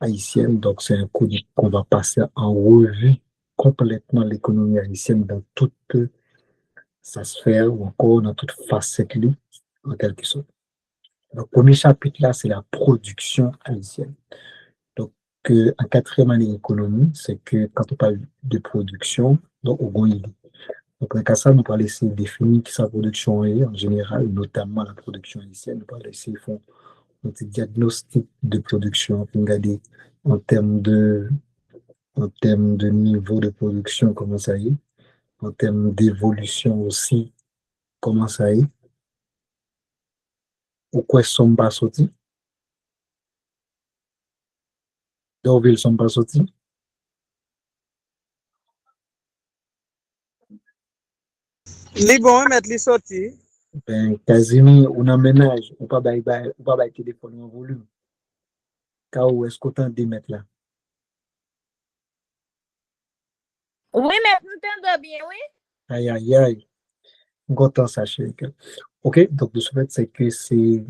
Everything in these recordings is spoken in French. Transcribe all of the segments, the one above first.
haïtienne. Donc, c'est un chronique qu'on va passer en revue complètement l'économie haïtienne dans toute sa sphère ou encore dans toute facette, en quelque sorte. Le premier chapitre là, c'est la production haïtienne. Donc, en quatrième année économie, c'est que quand on parle de production, donc au moins, donc, dans ça, nous allons essayer de définir qui sa production est en général, notamment la production haïtienne. Nous allons essayer de faire un petit diagnostic de production pour regarder en termes de, en termes de niveau de production, comment ça y est, en termes d'évolution aussi, comment ça y est, ou quoi sont pas sortis, d'où ils sont pas sortis. Li bon, mettre li sorti. Ben, quasiment, on emménage, on pas bail téléphone en volume. Car où est-ce qu'on tente de mettre là? Oui, mais nous t'entendons bien, oui. Aïe, aïe, aïe. On content sachez que. OK, donc, de ce fait, c'est que c'est,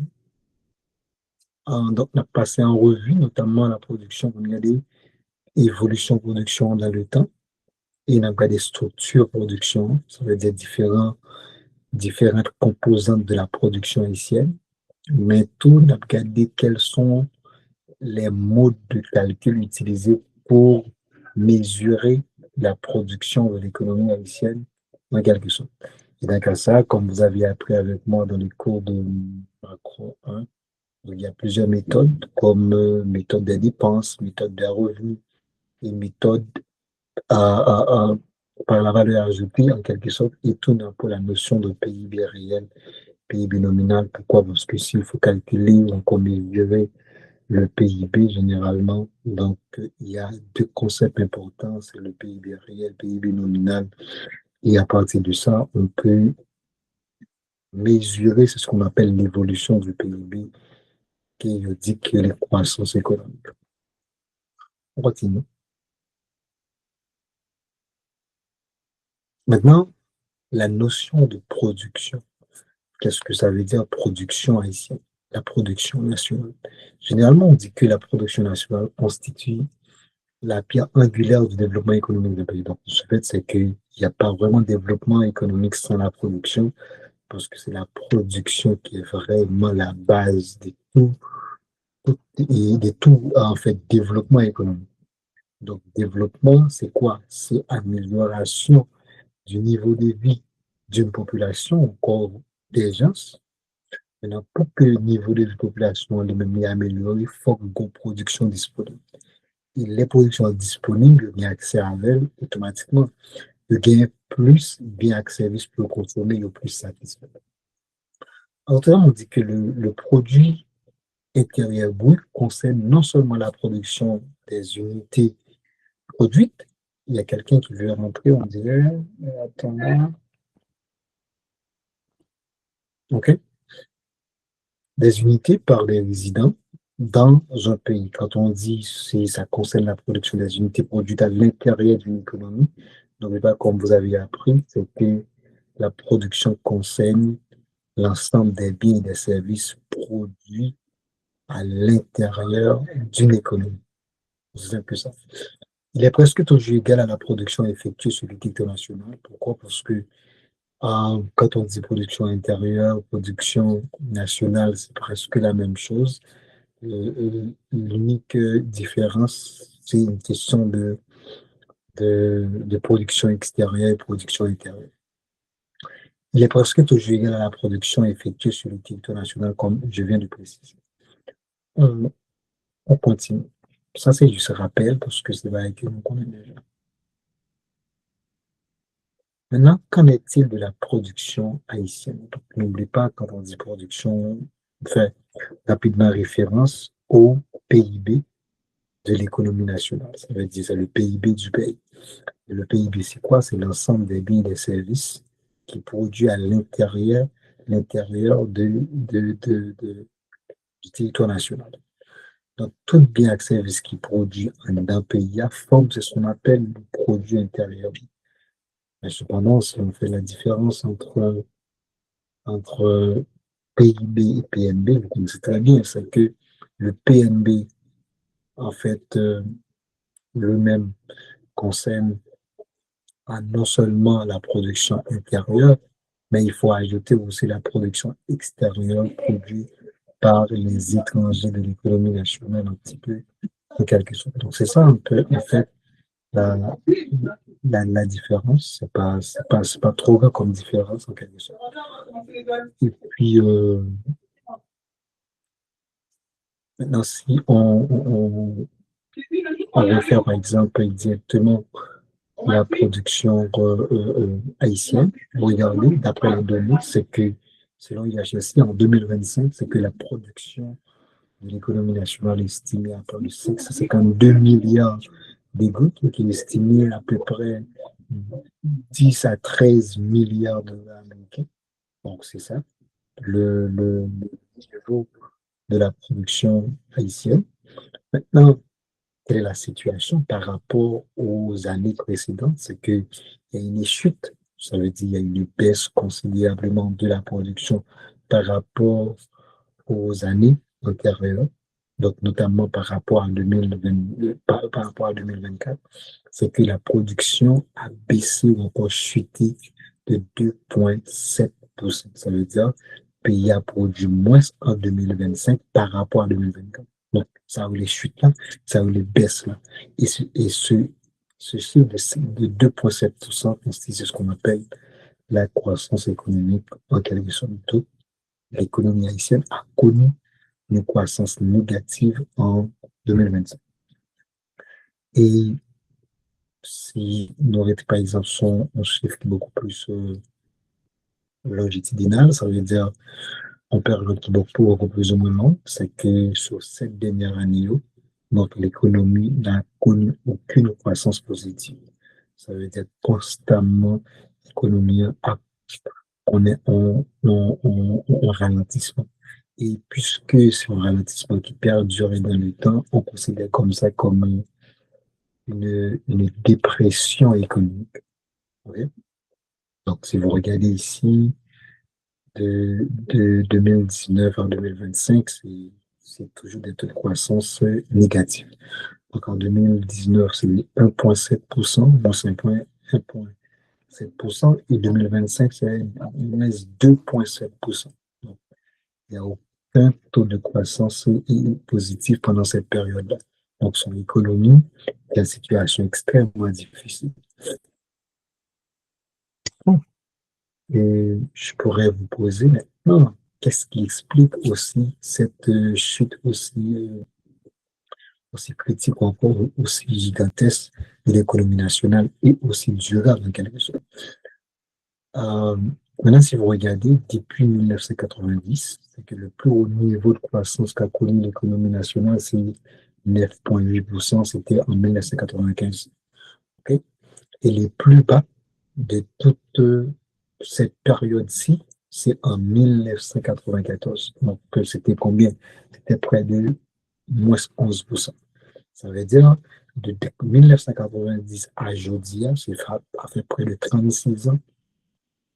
donc, on a passé en revue, notamment la production, on a des évolutions de production dans le temps, et on a des structures de production, ça veut dire différentes composantes de la production haïtienne, mais tout, on a regardé quels sont les modes de calcul utilisés pour mesurer la production de l'économie haïtienne en quelque sorte. Et dans ça, comme vous aviez appris avec moi dans les cours de macro 1, il y a plusieurs méthodes, comme méthode des dépenses, méthode des revenus et méthode à, par la valeur ajoutée, en quelque sorte, et tout pour la notion de PIB réel, PIB nominal. Pourquoi? Parce que s'il faut calculer ou encore mesurer le PIB généralement, donc il y a deux concepts importants, c'est le PIB réel, PIB nominal, et à partir de ça, on peut mesurer, c'est ce qu'on appelle l'évolution du PIB, qui indique les croissances économiques. On continue. Maintenant, la notion de production. Qu'est-ce que ça veut dire production haïtienne? La production nationale. Généralement, on dit que la production nationale constitue la pierre angulaire du développement économique d'un pays. Donc, ce fait, c'est qu'il n'y a pas vraiment de développement économique sans la production, parce que c'est la production qui est vraiment la base de tout en fait, développement économique. Donc, développement, c'est quoi? C'est amélioration du niveau de vie d'une population, encore des gens. Maintenant, pour que le niveau de vie de la population est amélioré, il faut une production disponible. Et les productions disponibles, bien accès à elles automatiquement. Le gain plus bien accès à service pour consommer, le plus satisfait. En termes, on dit que le produit intérieur brut concerne non seulement la production des unités produites. Il y a quelqu'un qui veut rentrer, on dirait, attends là. OK? Des unités par les résidents dans un pays. Quand on dit que ça concerne la production des unités produites à l'intérieur d'une économie, n'oubliez pas, comme vous avez appris, c'est que la production concerne l'ensemble des biens et des services produits à l'intérieur d'une économie. C'est simple que ça. Il est presque toujours égal à la production effectuée sur le territoire national. Pourquoi? Parce que quand on dit production intérieure, production nationale, c'est presque la même chose. L'unique différence, c'est une question de production extérieure et production intérieure. Il est presque toujours égal à la production effectuée sur le territoire national, comme je viens de préciser. On, on continue. Ça, c'est juste un rappel parce que c'est vrai que nous connaissons déjà. Maintenant, qu'en est-il de la production haïtienne? N'oubliez pas, quand on dit production, on fait rapidement référence au PIB de l'économie nationale. Ça veut dire c'est le PIB du pays. Et le PIB, c'est quoi? C'est l'ensemble des biens et des services qui produit à l'intérieur du territoire national. Donc, tout bien et service qui produit dans un pays à forme, c'est ce qu'on appelle le produit intérieur. Mais cependant, si on fait la différence entre PIB et PNB, vous connaissez très bien, c'est que le PNB en fait, lui-même concerne non seulement la production intérieure, mais il faut ajouter aussi la production extérieure produite par les étrangers de l'économie nationale un petit peu, en quelque sorte. Donc, c'est ça un peu, en fait, la, la différence. C'est pas trop grand comme différence, en quelque sorte. Et puis, maintenant, si on veut faire, par exemple, directement la production haïtienne, regardez, d'après les données, c'est que, selon IHSI, en 2025, c'est que la production de l'économie nationale est estimée à près de 552 milliards de gouttes, qui est estimé à peu près 10 à 13 milliards de dollars américains. Donc, c'est ça, le niveau de la production haïtienne. Maintenant, quelle est la situation par rapport aux années précédentes? C'est qu'il y a une chute, ça veut dire qu'il y a une baisse considérablement de la production par rapport aux années antérieures, donc notamment par rapport à 2020, par rapport à 2024, c'est que la production a baissé ou encore chuté de 2,7%. Ça veut dire que le pays a produit moins en 2025 par rapport à 2024. Donc, ça a eu les chutes là, ça a eu les baisses là. Ce chiffre de 2,7%, c'est ce qu'on appelle la croissance économique en quelque sorte. L'économie haïtienne a connu une croissance négative en 2025. Et si nous aurait par exemple un chiffre beaucoup plus longitudinal, ça veut dire en période qui est beaucoup plus ou moins longue, c'est que sur cette dernière année, donc l'économie n'a connu aucune croissance positive. Ça veut dire constamment l'économie on est en ralentissement. Et puisque c'est un ralentissement qui perdure dans le temps, on considère comme ça comme une dépression économique. Okay? Donc, si vous regardez ici, de 2019 en 2025, c'est toujours des taux de croissance négatifs. Donc, en 2019, c'est 1,7%, bon, c'est 1,7%, et 2025, c'est 2,7%. Donc, il n'y a aucun taux de croissance positif pendant cette période-là. Donc, son économie est une situation extrêmement difficile. Et je pourrais vous poser maintenant, qu'est-ce qui explique aussi cette chute aussi critique ou encore aussi gigantesque de l'économie nationale et aussi durable en quelque sorte? Euh, Maintenant, si vous regardez, depuis 1990, c'est que le plus haut niveau de croissance qu'a connu l'économie nationale, c'est 9,8%, c'était en 1995. Okay? Et les plus bas de toute cette période-ci, c'est en 1994. Donc, c'était combien? C'était près de moins 11%. Ça veut dire, de 1990 à aujourd'hui, c'est à fait près de 36 ans.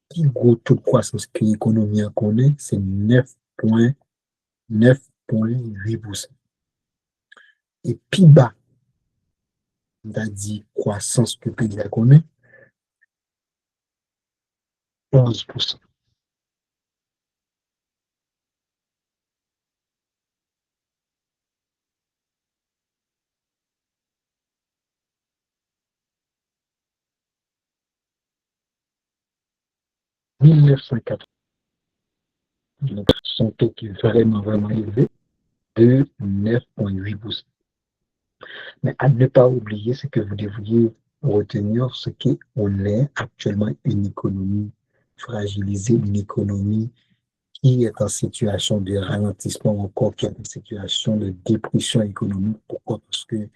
Qui gros taux de croissance que l'économie a connaît, c'est 9,8%. Et plus bas, on a dit croissance que le pays a connaît, 11%. En 1980, son taux qui est vraiment, vraiment élevé, de 9,8%. Mais à ne pas oublier, c'est que vous devriez retenir ce qu'on est actuellement une économie fragilisée, une économie qui est en situation de ralentissement, encore qui est en situation de dépression économique. Pourquoi? Parce que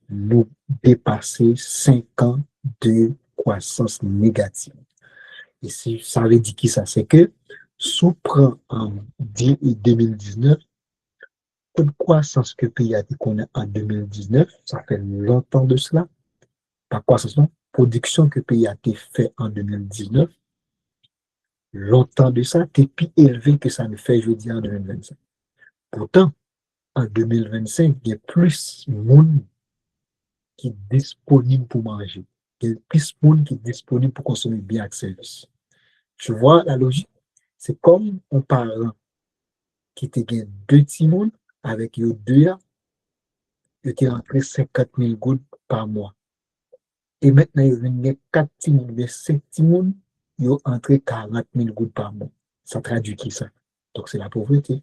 nous dépassons 5 ans de croissance négative. Et si ça veut dire qui ça? C'est que sous prend en 2019, de croissance que le pays a dit qu'on a en 2019, ça fait longtemps de cela. Pas croissance, non, production que le pays a été fait en 2019, longtemps de ça, c'est plus élevé que ça ne fait, je dis, en 2025. Pourtant, en 2025, il y a plus de monde qui est disponible pour manger. Il y a plus de monde qui est disponible pour consommer bien et services. Tu vois la logique? C'est comme un parent qui te gagne deux petits monde avec les deux, il te rentré 50 000 gouttes par mois. Et maintenant, il y a 4 petits monde, il y a 5 petits monde, il ont entré 40 000 gouttes par mois. Ça traduit qui ça? Donc, c'est la pauvreté.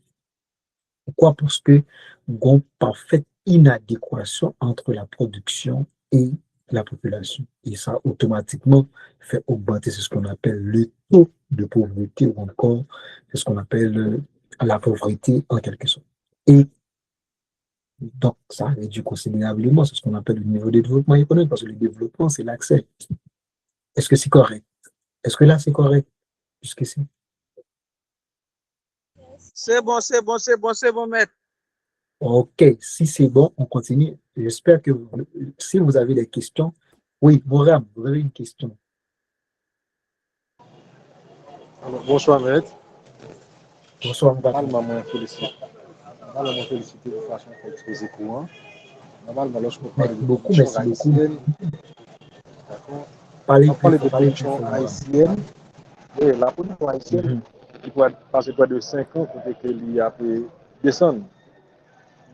Pourquoi? Parce que il y a une parfaite inadéquation entre la production et la population. Et ça, automatiquement, fait augmenter ce qu'on appelle le taux de pauvreté ou encore ce qu'on appelle la pauvreté en quelque sorte. Et donc, ça réduit considérablement ce qu'on appelle le niveau de développement économique, parce que le développement, c'est l'accès. Est-ce que c'est correct? Est-ce que là, c'est correct? Jusqu'ici? C'est bon, c'est bon, c'est bon, c'est bon, maître. OK, si c'est bon, on continue. J'espère que si vous avez des questions, oui, Moram, vous avez une question. Alors, bonsoir, maître. Bonsoir, Mbappé. Normalement, félicité de façon pour exposer courant. Normalement, lorsqu'on parle Merci de beaucoup, production merci beaucoup. haïtienne, d'accord, Parlez on plus parle fort, de parlez plus production fort. haïtienne. Et la production haïtienne, Mhm. qui pourrait passer près de 5 ans pour que l'IA peut descendre.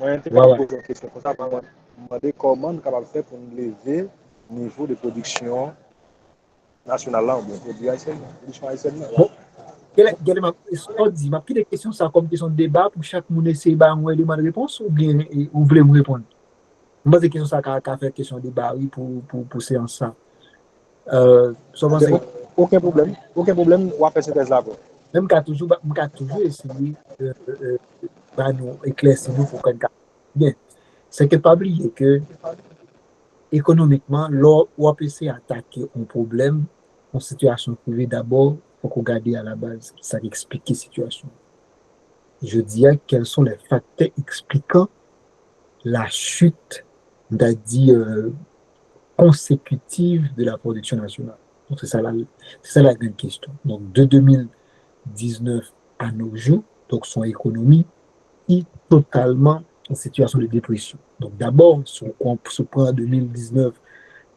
Moi, je Ouais, vais ouais. poser une question pour ça, pour me demander comment on est capable de faire pour nous lever le niveau de production nationale là, ou bien produit haïtien, production haïtienne là. Bon, on dit, ma petite question, ça comme question de débat pour chaque monde essayer de demander réponse ou bien vous voulez me répondre? Moi, c'est question ça qu'a fait question de débat, oui, pour séance ça. Souvent, c'est Aucun problème, on va faire cette thèse là. même qu'à toujours essayer de nous éclaircir nous pour qu'on bien. C'est que pas oublier que économiquement, là, on peut essayer d'attaquer un problème en situation privée d'abord, il faut qu'on regarde à la base, ça explique la situation. Je dirais quels sont les facteurs expliquant la chute, c'est-à-dire consécutive de la production nationale. Donc, c'est ça la grande question. Donc, de 2019 à nos jours, donc son économie est totalement en situation de dépression. Donc, d'abord, si on se prend 2019,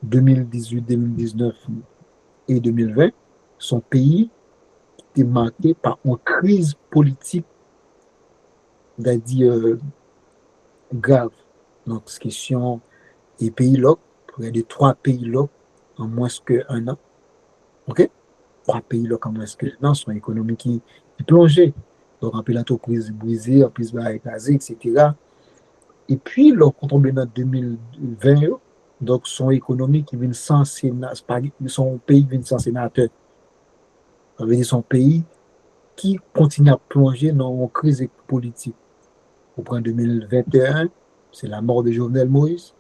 2018, 2019 et 2020, son pays est marqué par une crise politique, c'est-à-dire grave. Donc, question et pays là, près de 3 pays là, en moins qu'un an. OK? 3 pays là, en moins qu'un an, son économie qui plongeait. Donc, un peu l'entreprise brisée, un peu écrasé, etc. Et puis, là, quand on est dans 2020, donc son économie qui vient sans sénateur, son pays vient sans sénateur. Ça veut dire son pays qui continue à plonger dans une crise politique. Au point 2021, c'est la mort de Jovenel Moïse.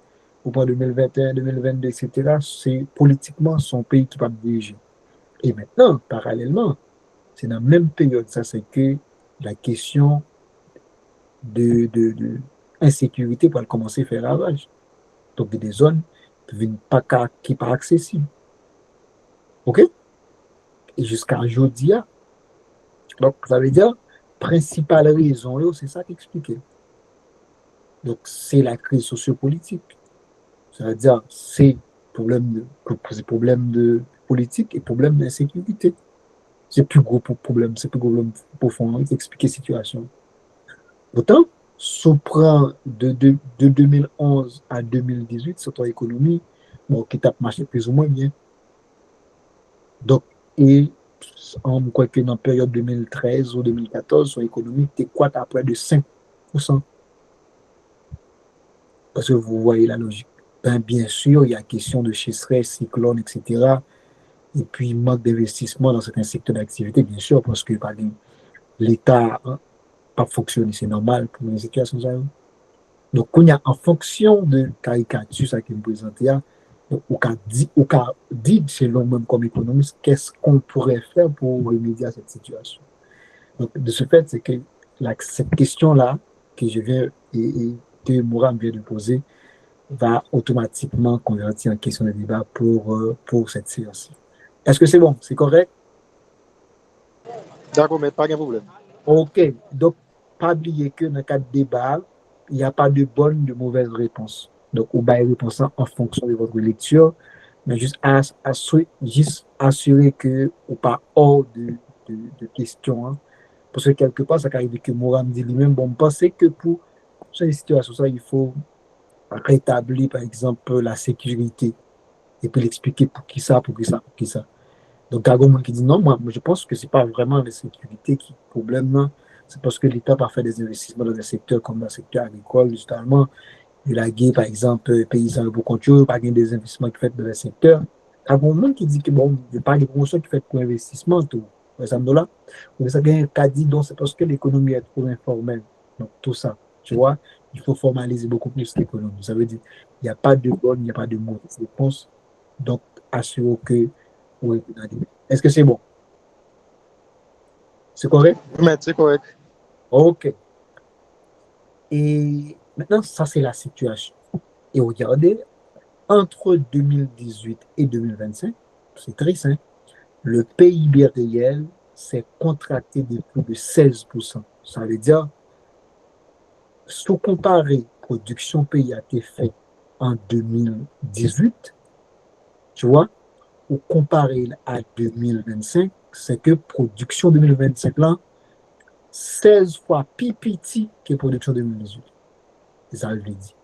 Au point 2021, 2022, etc., c'est politiquement son pays qui va diriger. Et maintenant, parallèlement, c'est dans la même période, ça c'est que la question de insécurité va commencer à faire ravage. Donc, des zones qui ne sont pas accessibles. OK? Et jusqu'à aujourd'hui, donc, ça veut dire, principale raison, c'est ça qui explique. Donc, c'est la crise sociopolitique. Ça veut dire, c'est problème de politique et problème d'insécurité. C'est plus gros problème, c'est plus gros problème profond d'expliquer la situation. Autant, si on prend de 2011 à 2018, c'est ton économie bon, qui tape marché plus ou moins bien. Donc, et on croit que dans la période 2013 ou 2014, son économie était quoi à près de 5%. Parce que vous voyez la logique. Ben, bien sûr, il y a question de sécheresse, cyclone, etc. Et puis, manque d'investissement dans certains secteurs d'activité, bien sûr, parce que par exemple, l'État n'a pas fonctionné, c'est normal pour une situation comme ça. Donc, on y a en fonction de caricature, ça qui me présente, au cas dit, selon même comme économiste, qu'est-ce qu'on pourrait faire pour remédier à cette situation. Donc, de ce fait, c'est que cette question-là que je viens et que Mourad vient de poser va automatiquement convertir en question de débat pour cette séance. Est-ce que c'est bon? C'est correct? D'accord, mais pas de problème. OK. Donc, pas oublier que dans le cadre de débat, il n'y a pas de bonne, de mauvaise réponse. Donc, vous allez répondre en fonction de votre lecture, mais juste assurer que vous pas hors de question. Hein. Parce que quelque part, ça arrive que Moram dit lui-même, bon, pensez que pour cette situation, ça, il faut rétablir, par exemple, la sécurité et puis l'expliquer pour qui ça, pour qui ça, pour qui ça. Donc, il y a des gens qui disent non, moi, je pense que ce n'est pas vraiment la sécurité qui est le problème, c'est parce que l'État a fait des investissements dans des secteurs comme le secteur agricole, justement. Il a gagné, par exemple, les paysans pour contrôle, pas des investissements qui sont faits dans le secteur. Il y a des gens qui disent que bon, il n'y a pas de promotion qui fait pour investissement, tout. Par exemple, là, mais ça vient un dit donc c'est parce que l'économie est trop informelle. Donc, tout ça, tu vois, il faut formaliser beaucoup plus l'économie. Ça veut dire il n'y a pas de bonne, il n'y a pas de mauvaise réponse. Donc, assurez que oui, est-ce que c'est bon? C'est correct? Oui, maître, c'est correct. OK. Et maintenant, ça, c'est la situation. Et regardez, entre 2018 et 2025, c'est très simple, le PIB réel s'est contracté de plus de 16%. Ça veut dire, si on compare production pays a été faite en 2018, tu vois, ou comparé à 2025, c'est que production 2025 là, 16 fois plus petit que production 2018. Et ça veut dire.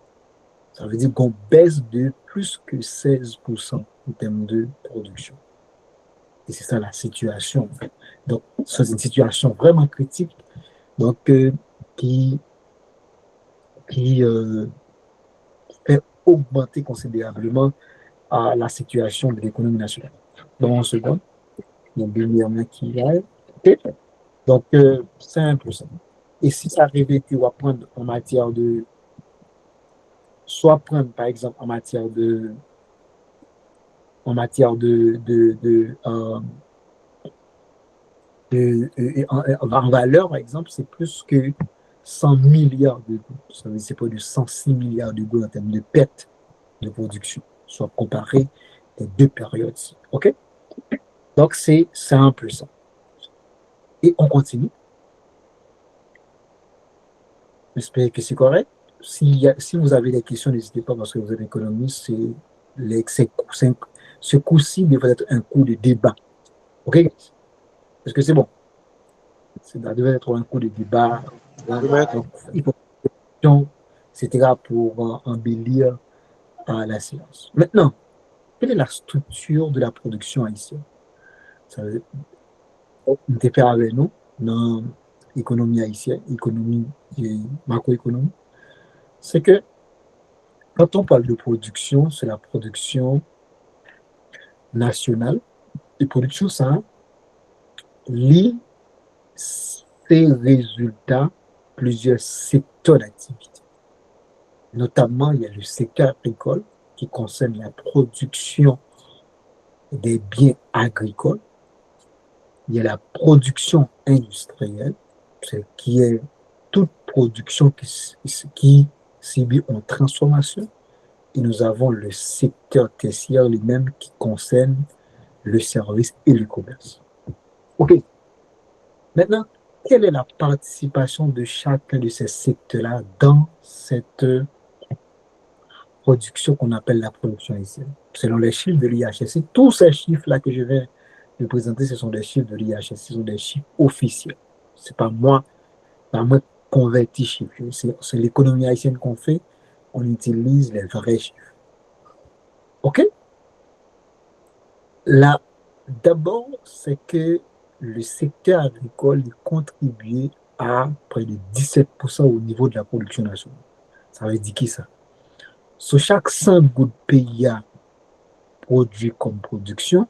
Ça veut dire qu'on baisse de plus que 16% en termes de production. Et c'est ça la situation. En fait. Donc, c'est une situation vraiment critique donc, qui fait augmenter considérablement la situation de l'économie nationale. Dans un second, il y a Guillermin qui a. Donc, c'est un peu ça. Et si ça arrivait qu'on va prendre en matière de. Soit prendre, par exemple, en matière de. En matière en valeur, par exemple, c'est plus que 100 milliards de gouttes. Ça veut dire c'est pas de 106 milliards de gouttes en termes de perte de production, soit comparé les deux périodes. OK? Donc, c'est un peu ça. Et on continue. J'espère que c'est correct. Si vous avez des questions, n'hésitez pas parce que vous êtes économiste. Ce coup-ci devrait être un coup de débat. OK? Est-ce que c'est bon? Ça devrait être un coup de débat. Oui, maître. Donc, il faut question, etc., pour embellir la séance. Maintenant, quelle est la structure de la production haïtienne? Ça veut dire, on était fait avec nous dans l'économie haïtienne, économie et macroéconomie. C'est que quand on parle de production, c'est la production nationale. Et production, ça lie ses résultats plusieurs secteurs d'activité. Notamment, il y a le secteur agricole qui concerne la production des biens agricoles. Il y a la production industrielle, qui est toute production qui subit une transformation. Et nous avons le secteur tertiaire lui-même qui concerne le service et le commerce. OK. Maintenant, quelle est la participation de chacun de ces secteurs-là dans cette production qu'on appelle la production haïtienne? Selon les chiffres de l'IHSC, tous ces chiffres-là que je vais vous présenter, ce sont des chiffres de l'IHSC, ce sont des chiffres officiels. Ce n'est pas moi converti chiffres. C'est l'économie haïtienne qu'on fait, on utilise les vrais chiffres. OK? Là, d'abord, c'est que le secteur agricole contribue à près de 17% au niveau de la production nationale. Ça veut dire qui ça? Sur chaque 100 gouttes PIA produit comme production,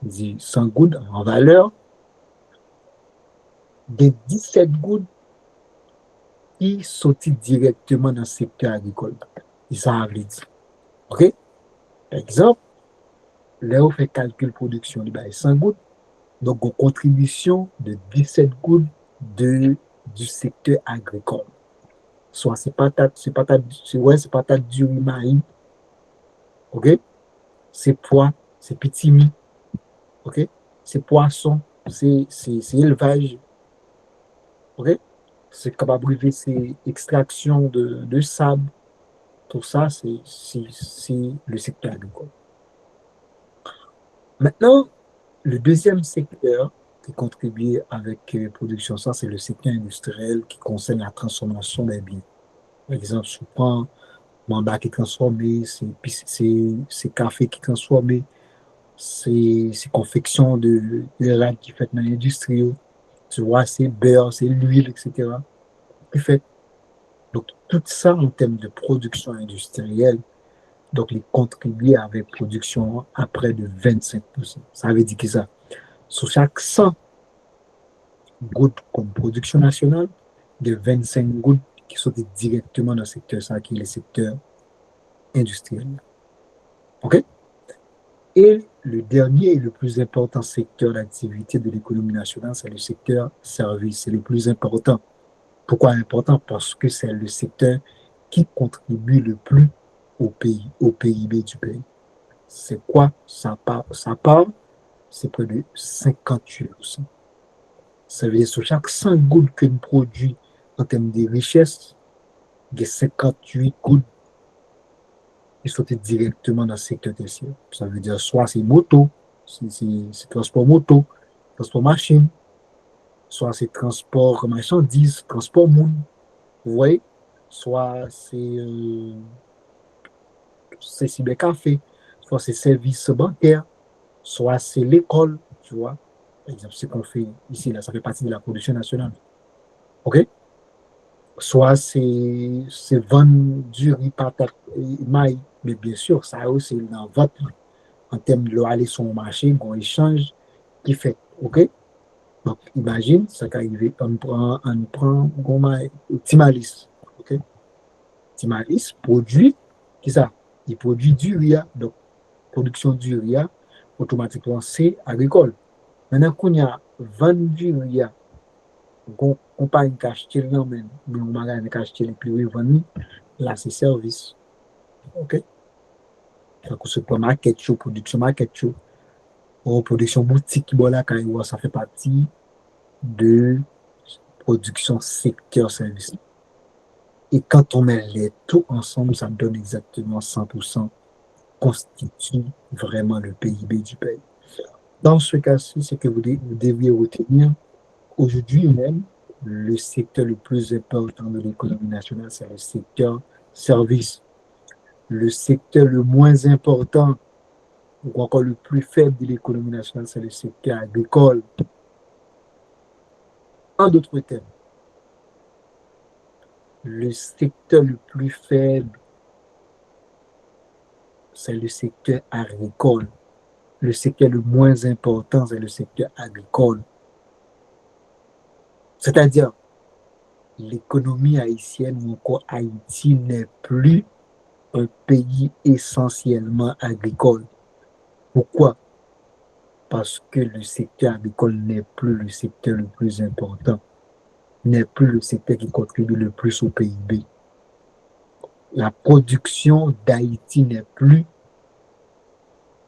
100 gouttes en valeur, des 17 gouttes qui sortent directement dans le secteur agricole. Et ça veut dire. OK? Par exemple, là, on fait calcul production, il y a 100 gouttes. Donc, une contribution de 17 gouttes du secteur agricole. Soit c'est patate du riz, ok? C'est pois, c'est petit mie, ok? C'est poisson, c'est élevage, ok? c'est capable de c'est extraction de sable. Tout ça, c'est le secteur agricole. Maintenant, le deuxième secteur qui contribue avec la production, ça, c'est le secteur industriel qui concerne la transformation des biens. Par exemple, si on prend mandat qui est transformé, c'est café qui est transformé, c'est confection de laine qui est faite dans l'industrie, tu vois, c'est beurre, c'est l'huile, etc. Qui fait. Donc, tout ça en termes de production industrielle, donc les contribuer avec production à près de 25%. Ça veut dire que ça, sur chaque 100 gouttes comme production nationale, de 25 gouttes qui sont directement dans le secteur, ça qui est le secteur industriel. OK? Et le dernier et le plus important secteur d'activité de l'économie nationale, c'est le secteur service. C'est le plus important. Pourquoi important? Parce que c'est le secteur qui contribue le plus au PIB du pays. C'est quoi ça part, c'est près de 58%. Ça veut dire sur chaque 100 gouttes que nous produisons en termes de richesse, il y a 58 gouttes qui sont directement dans le secteur tertiaire. Ça veut dire soit c'est moto, c'est transport moto, transport machine, soit c'est transport marchandises, transport monde, vous voyez, soit c'est cybercafé, soit c'est services bancaires, soit c'est l'école, tu vois. Par exemple, ce qu'on fait ici, là, ça fait partie de la production nationale. OK? Soit c'est vendre du riz, patate, maïs, mais bien sûr, ça aussi, c'est dans votre, en termes de aller sur le marché, on échange, qui fait. OK? Donc, imagine, ça qu'arrive, on prend Timalis. OK? Timalis produit, qui ça? Il produit du riz, donc production du riz, automatiquement, c'est agricole. Maintenant qu'on y a vendu riz, on pas une acheté non mais on magasin acheté les plus vendu, là c'est service. OK? Donc, supermarket, production market, production boutique, bon, là, ça fait partie de production secteur service. Et quand on met les tout ensemble, ça donne exactement 100%, constitue vraiment le PIB du pays. Dans ce cas-ci, c'est que vous devriez retenir, aujourd'hui même, le secteur le plus important de l'économie nationale, c'est le secteur service. Le secteur le moins important, ou encore le plus faible de l'économie nationale, c'est le secteur agricole. En d'autres termes, le secteur le plus faible, c'est le secteur agricole. Le secteur le moins important, c'est le secteur agricole. C'est-à-dire, l'économie haïtienne ou encore Haïti n'est plus un pays essentiellement agricole. Pourquoi? Parce que le secteur agricole n'est plus le secteur le plus important, n'est plus le secteur qui contribue le plus au PIB. La production d'Haïti n'est plus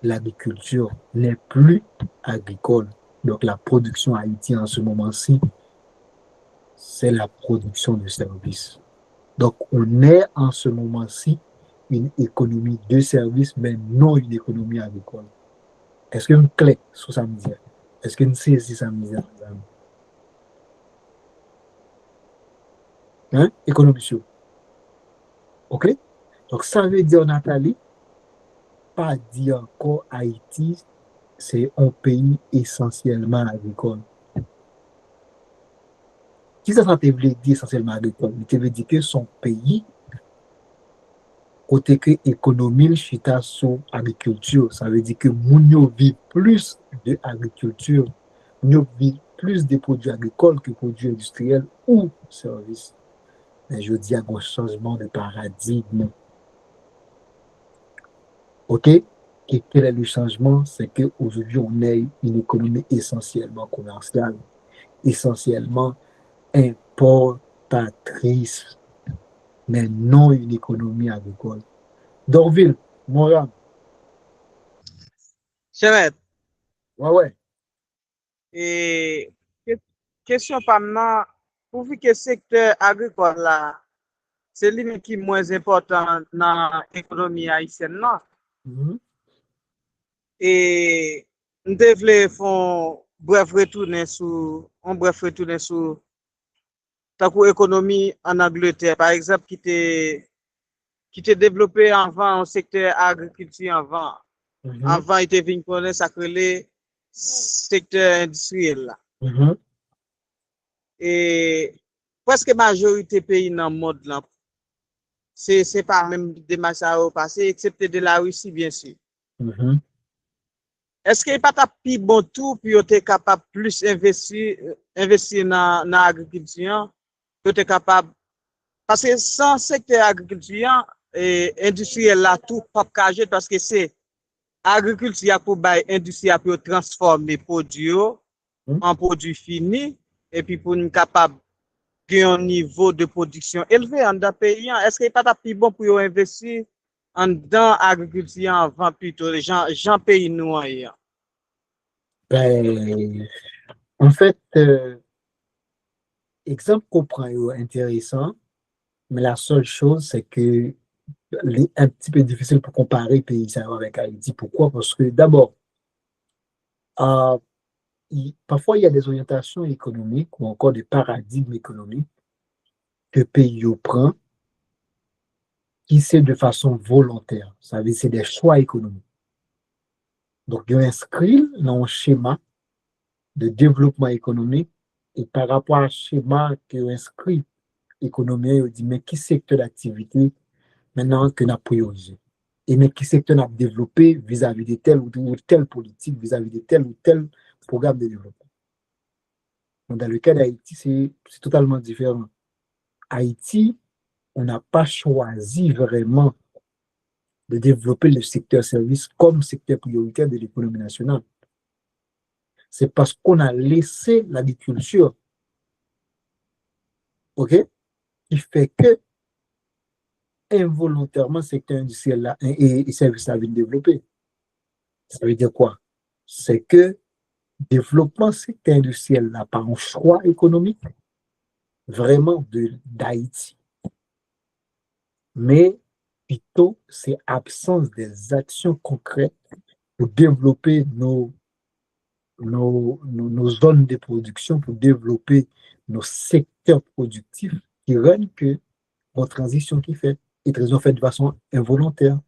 l'agriculture, n'est plus agricole. Donc la production Haïti en ce moment-ci, c'est la production de services. Donc on est en ce moment-ci une économie de services, mais non une économie agricole. Est-ce qu'une clé sur ça me dit? Est-ce qu'une saisie ça me dit? Hein? Économie sur. OK? Donc ça veut dire, Nathalie, pas dire encore Haïti, c'est un pays essentiellement agricole. Qui ça veut dire essentiellement agricole? Ça veut dire que son pays, côté que l'économie chita sur agriculture, ça veut dire que nous vit plus de agriculture, nous vit plus de produits agricoles que produits industriels ou services. Mais je dis à un changement de paradigme. OK? Et quel est le changement? C'est qu'aujourd'hui, on est une économie essentiellement commerciale, essentiellement importatrice, mais non une économie agricole. Dorville, Moran, Chemet, ouais, ouais. et question pas maintenant, pour que le secteur agricole là, c'est lui qui est moins important dans l'économie haïtienne, non? Mhm. Et nous devons faire un bref retourner sur ta économie en Angleterre, par exemple, qui était développé avant au secteur agriculture avant. Mhm. Avant, il était venu connaître ça que le secteur industriel là. Mhm. Et presque majorité pays dans le monde là, c'est pas même des matchs à repasser, excepté de la Russie, bien sûr. Mhm. Est-ce qu'il n'y a pas de plus bon tout pour être capable de plus investir dans l'agriculture, pour être capable. Parce que sans secteur agriculture et industriel là, tout pas cagé parce que c'est agriculture pour l'industrie pour transformer les produits Mhm. en produits finis et puis pour nous capable de un niveau de production élevé en dans pays. Est-ce qu'il n'y a pas de plus bon pour investir en dans l'agriculture avant plutôt les gens pays nous ailleurs? Ben, en fait, exemple qu'on prend est intéressant, mais la seule chose, c'est que un petit peu difficile pour comparer pays ça avec Haïti. Pourquoi? Parce que d'abord, euh, parfois il y a des orientations économiques ou encore des paradigmes économiques que pays prend qui c'est de façon volontaire. Ça veut dire c'est des choix économiques. Donc, ils inscrivent dans un schéma de développement économique et par rapport à ce schéma qu'ils inscrivent économique, ils disent mais qui secteur d'activité maintenant que nous avons priorisé? Et mais qui secteur n'a développé vis-à-vis de telle ou telle politique, vis-à-vis de tel ou tel programme de développement. Donc, dans le cas d'Haïti, c'est totalement différent. Haïti, on n'a pas choisi vraiment de développer le secteur service comme secteur prioritaire de l'économie nationale. C'est parce qu'on a laissé l'agriculture, OK, qui fait que involontairement, le secteur industriel là, et service là vient développer. Ça veut dire quoi? C'est que développement secteur industriel là, par un choix économique vraiment d'Haïti, mais plutôt c'est absence des actions concrètes pour développer nos zones de production, pour développer nos secteurs productifs qui rendent que en transition qui fait, et transition fait de façon involontaire.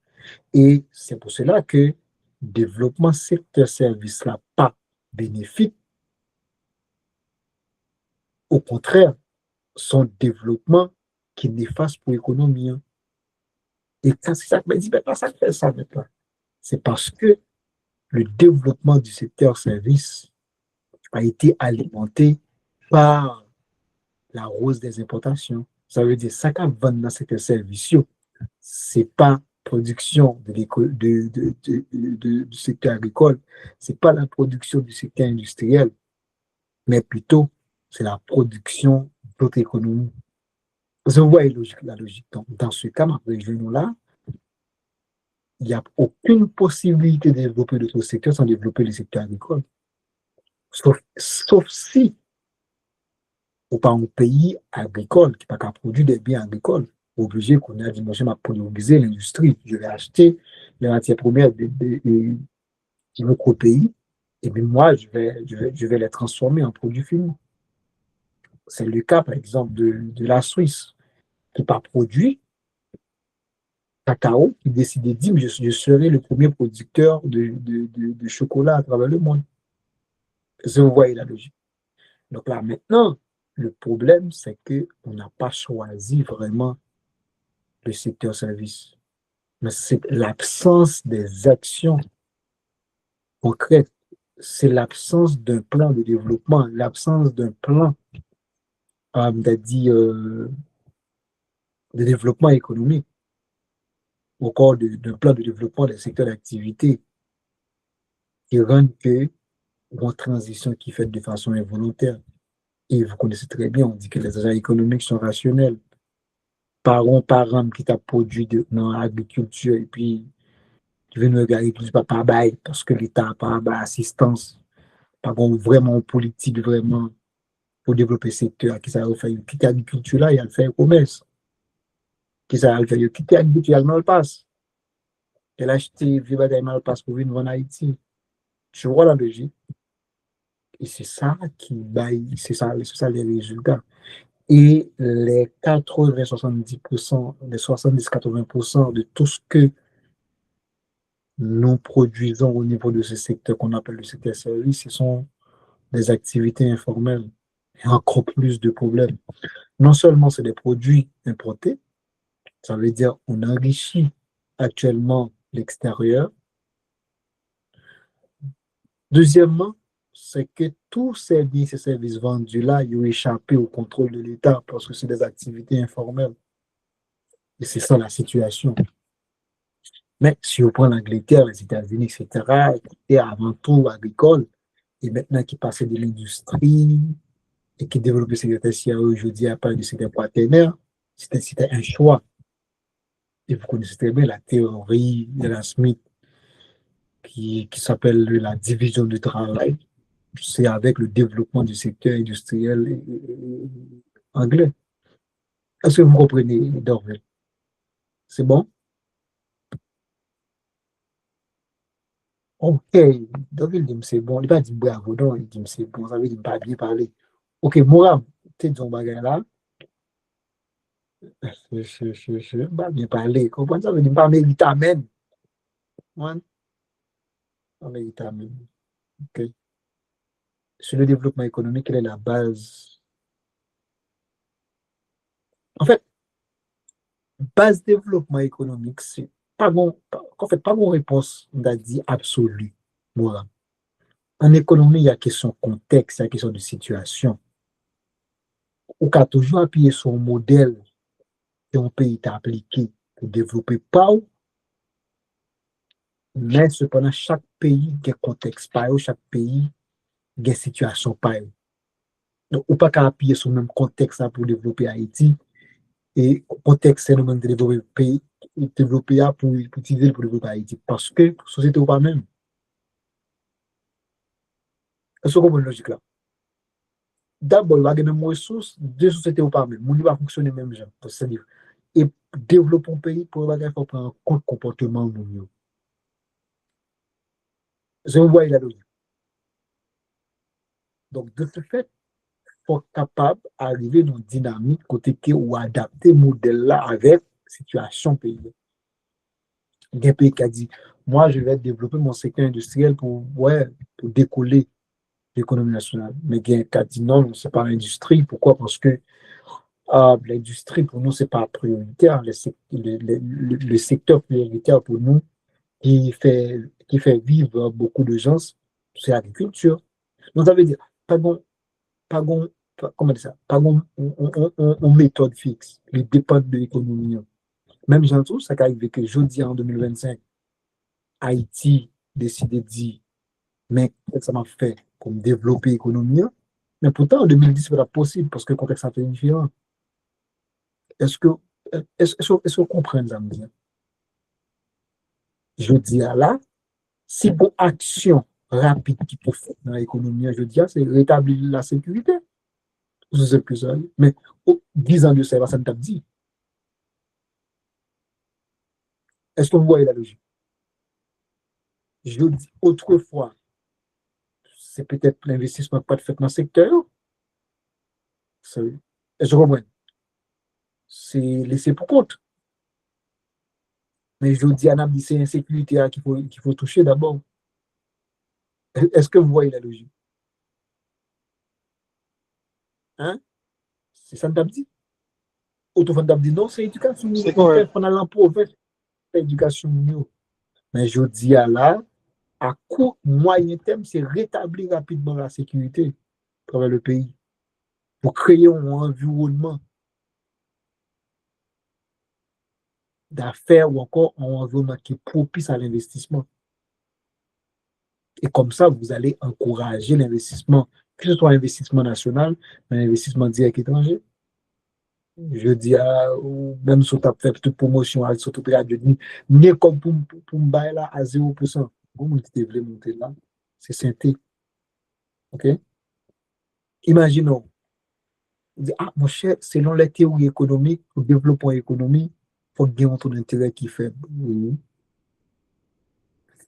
Et c'est pour cela que développement secteur service là pas bénéfique, au contraire, son développement qui est néfaste pour l'économie. Et quand c'est ça que me dit, ben, ça fait ça maintenant. C'est parce que le développement du secteur service a été alimenté par la hausse des importations. Ça veut dire ça qu'on vend dans ce service, c'est pas production du secteur agricole, c'est pas la production du secteur industriel, mais plutôt c'est la production d'autres économies. Vous voyez la logique. Donc, dans ce cas, dans ce là il n'y a aucune possibilité de développer d'autres secteurs sans développer le secteur agricole. Sauf si ou pas un pays agricole qui n'a pas produire des biens agricoles, obligé qu'on a dit, moi, je vais prioriser l'industrie. Je vais acheter les matières premières de notre pays, et puis moi, je vais les transformer en produits finis. C'est le cas, par exemple, de la Suisse, qui n'a pas produit cacao, qui décide de dire, je serai le premier producteur de chocolat à travers le monde. Vous voyez la logique. Donc là, maintenant, le problème, c'est qu'on n'a pas choisi vraiment le secteur service. Mais c'est l'absence des actions concrètes. C'est l'absence d'un plan de développement, l'absence d'un plan de développement économique, ou encore d'un plan de développement des secteurs d'activité qui rend que une transition qui est faite de façon involontaire. Et vous connaissez très bien, on dit que les agents économiques sont rationnels. Par an qui t'a produit dans l'agriculture et puis qui veut nous regarder tous pas bail parce que l'État n'a pas assistance, pas bon, vraiment politique, vraiment pour développer le secteur, qui ça va faire quitter l'agriculture là, il va faire commerce. Qui ça va faire quitter l'agriculture, il va mal passe. Elle a acheté vieux bagaille mal passe pour venir en Haïti. Tu vois la logique. Et c'est ça qui baille, c'est ça les résultats. Et les 80-70%, les 70-80% de tout ce que nous produisons au niveau de ce secteur qu'on appelle le secteur service, ce sont des activités informelles. Et encore plus de problèmes. Non seulement c'est des produits importés, ça veut dire qu'on enrichit actuellement l'extérieur. Deuxièmement, c'est que tous ces biens et services vendus là, ils ont échappé au contrôle de l'État parce que c'est des activités informelles. Et c'est ça la situation. Mais si on prend l'Angleterre, les États-Unis, etc., c'était avant tout agricole, et maintenant qui passaient de l'industrie et qui développent le secteur tertiaire aujourd'hui à part de secteur partenaire, c'était un choix. Et vous connaissez très bien la théorie d'Adam Smith qui s'appelle la division du travail. C'est avec le développement du secteur industriel anglais. Est-ce que vous comprenez, Dorvel? C'est bon? Ok, Dorvel dit c'est bon. Il n'a pas dit bravo, non, il dit c'est bon, ça veut dire pas bien parler. Ok, Mourab, tu dis un bagage là. Je pas bien parler. Comprends ça veut dire pas mérite amen. Pas mérite amen. Ok. Sur le développement économique, quelle est la base? En fait, base développement économique, c'est pas bon, en fait, pas bon réponse, on a dit absolue. Voilà. En économie, il y a question contexte, il y a question de situation. On a toujours appuyé sur un modèle qu'un pays t'a appliqué pour développer pas, mais cependant, chaque pays a un contexte pas, chaque pays a une situation pas. Donc, on pas qu'à appuyer sur le même contexte pour développer Haïti, et contexte, c'est le même de développer pays, développer pour utiliser pour développer Haïti, parce que la société n'est pas même. Est-ce que vous comprenez la logique là? D'abord, il va y avoir les mêmes ressources, deux sociétés ou pas même. Mon va fonctionner même genre. C'est-à-dire, et développer un pays pour il faut prendre en compte le comportement de nous. Je vois la logique. Donc, de ce fait, il faut être capable d'arriver dans une dynamique côté que ou adapter le modèle là avec la situation pays. Il y a un pays qui a dit, moi, je vais développer mon secteur industriel pour décoller l'économie nationale. Mais il y a un qui a dit non, ce n'est pas l'industrie. Pourquoi? Parce que l'industrie, pour nous, ce n'est pas prioritaire. Le secteur prioritaire pour nous qui fait vivre beaucoup de gens, c'est l'agriculture. Donc, ça veut dire, comment dire ça? Pas une méthode fixe. Il dépend de l'économie. Même j'en trouve, ça arrive que jeudi en 2025, Haïti décide de dire, mais ça m'a fait comme développer l'économie. Mais pourtant, en 2010, ce n'est pas possible parce que le contexte est différent. Est-ce que vous comprenez ça me dit? Je dis à là, si pour action rapide qui peut faire dans l'économie, je dis, c'est rétablir la sécurité. C'est plus ça. Mais 10 ans de ça, ça ne t'a dit. Est-ce que vous voyez la logique? Je dis autrefois, c'est peut-être l'investissement pas fait dans le secteur. Est-ce que vous comprenez? C'est laissé pour compte. Mais je dis à Nabi, c'est l'insécurité qu'il faut toucher d'abord. Est-ce que vous voyez la logique? Hein? C'est ça que dit. Autrefois, dit non, c'est l'éducation. C'est correct. On a l'emploi, c'est l'éducation. Mais je dis à là, à court, moyen terme, c'est rétablir rapidement la sécurité à travers le pays pour créer un environnement d'affaires ou encore un environnement qui est propice à l'investissement. Et comme ça, vous allez encourager l'investissement, que ce soit l'investissement national, mais l'investissement direct étranger. Je dis, même si tu as fait toute promotion, sur toute radio, ni comme pour me bailler là à 0%. Vous devez monter là, c'est synthé. OK? Imaginons, Il dit, ah, mon cher, selon les théories économiques, pour développer l'économie, il faut bien un taux d'intérêt qui est faible. Oui.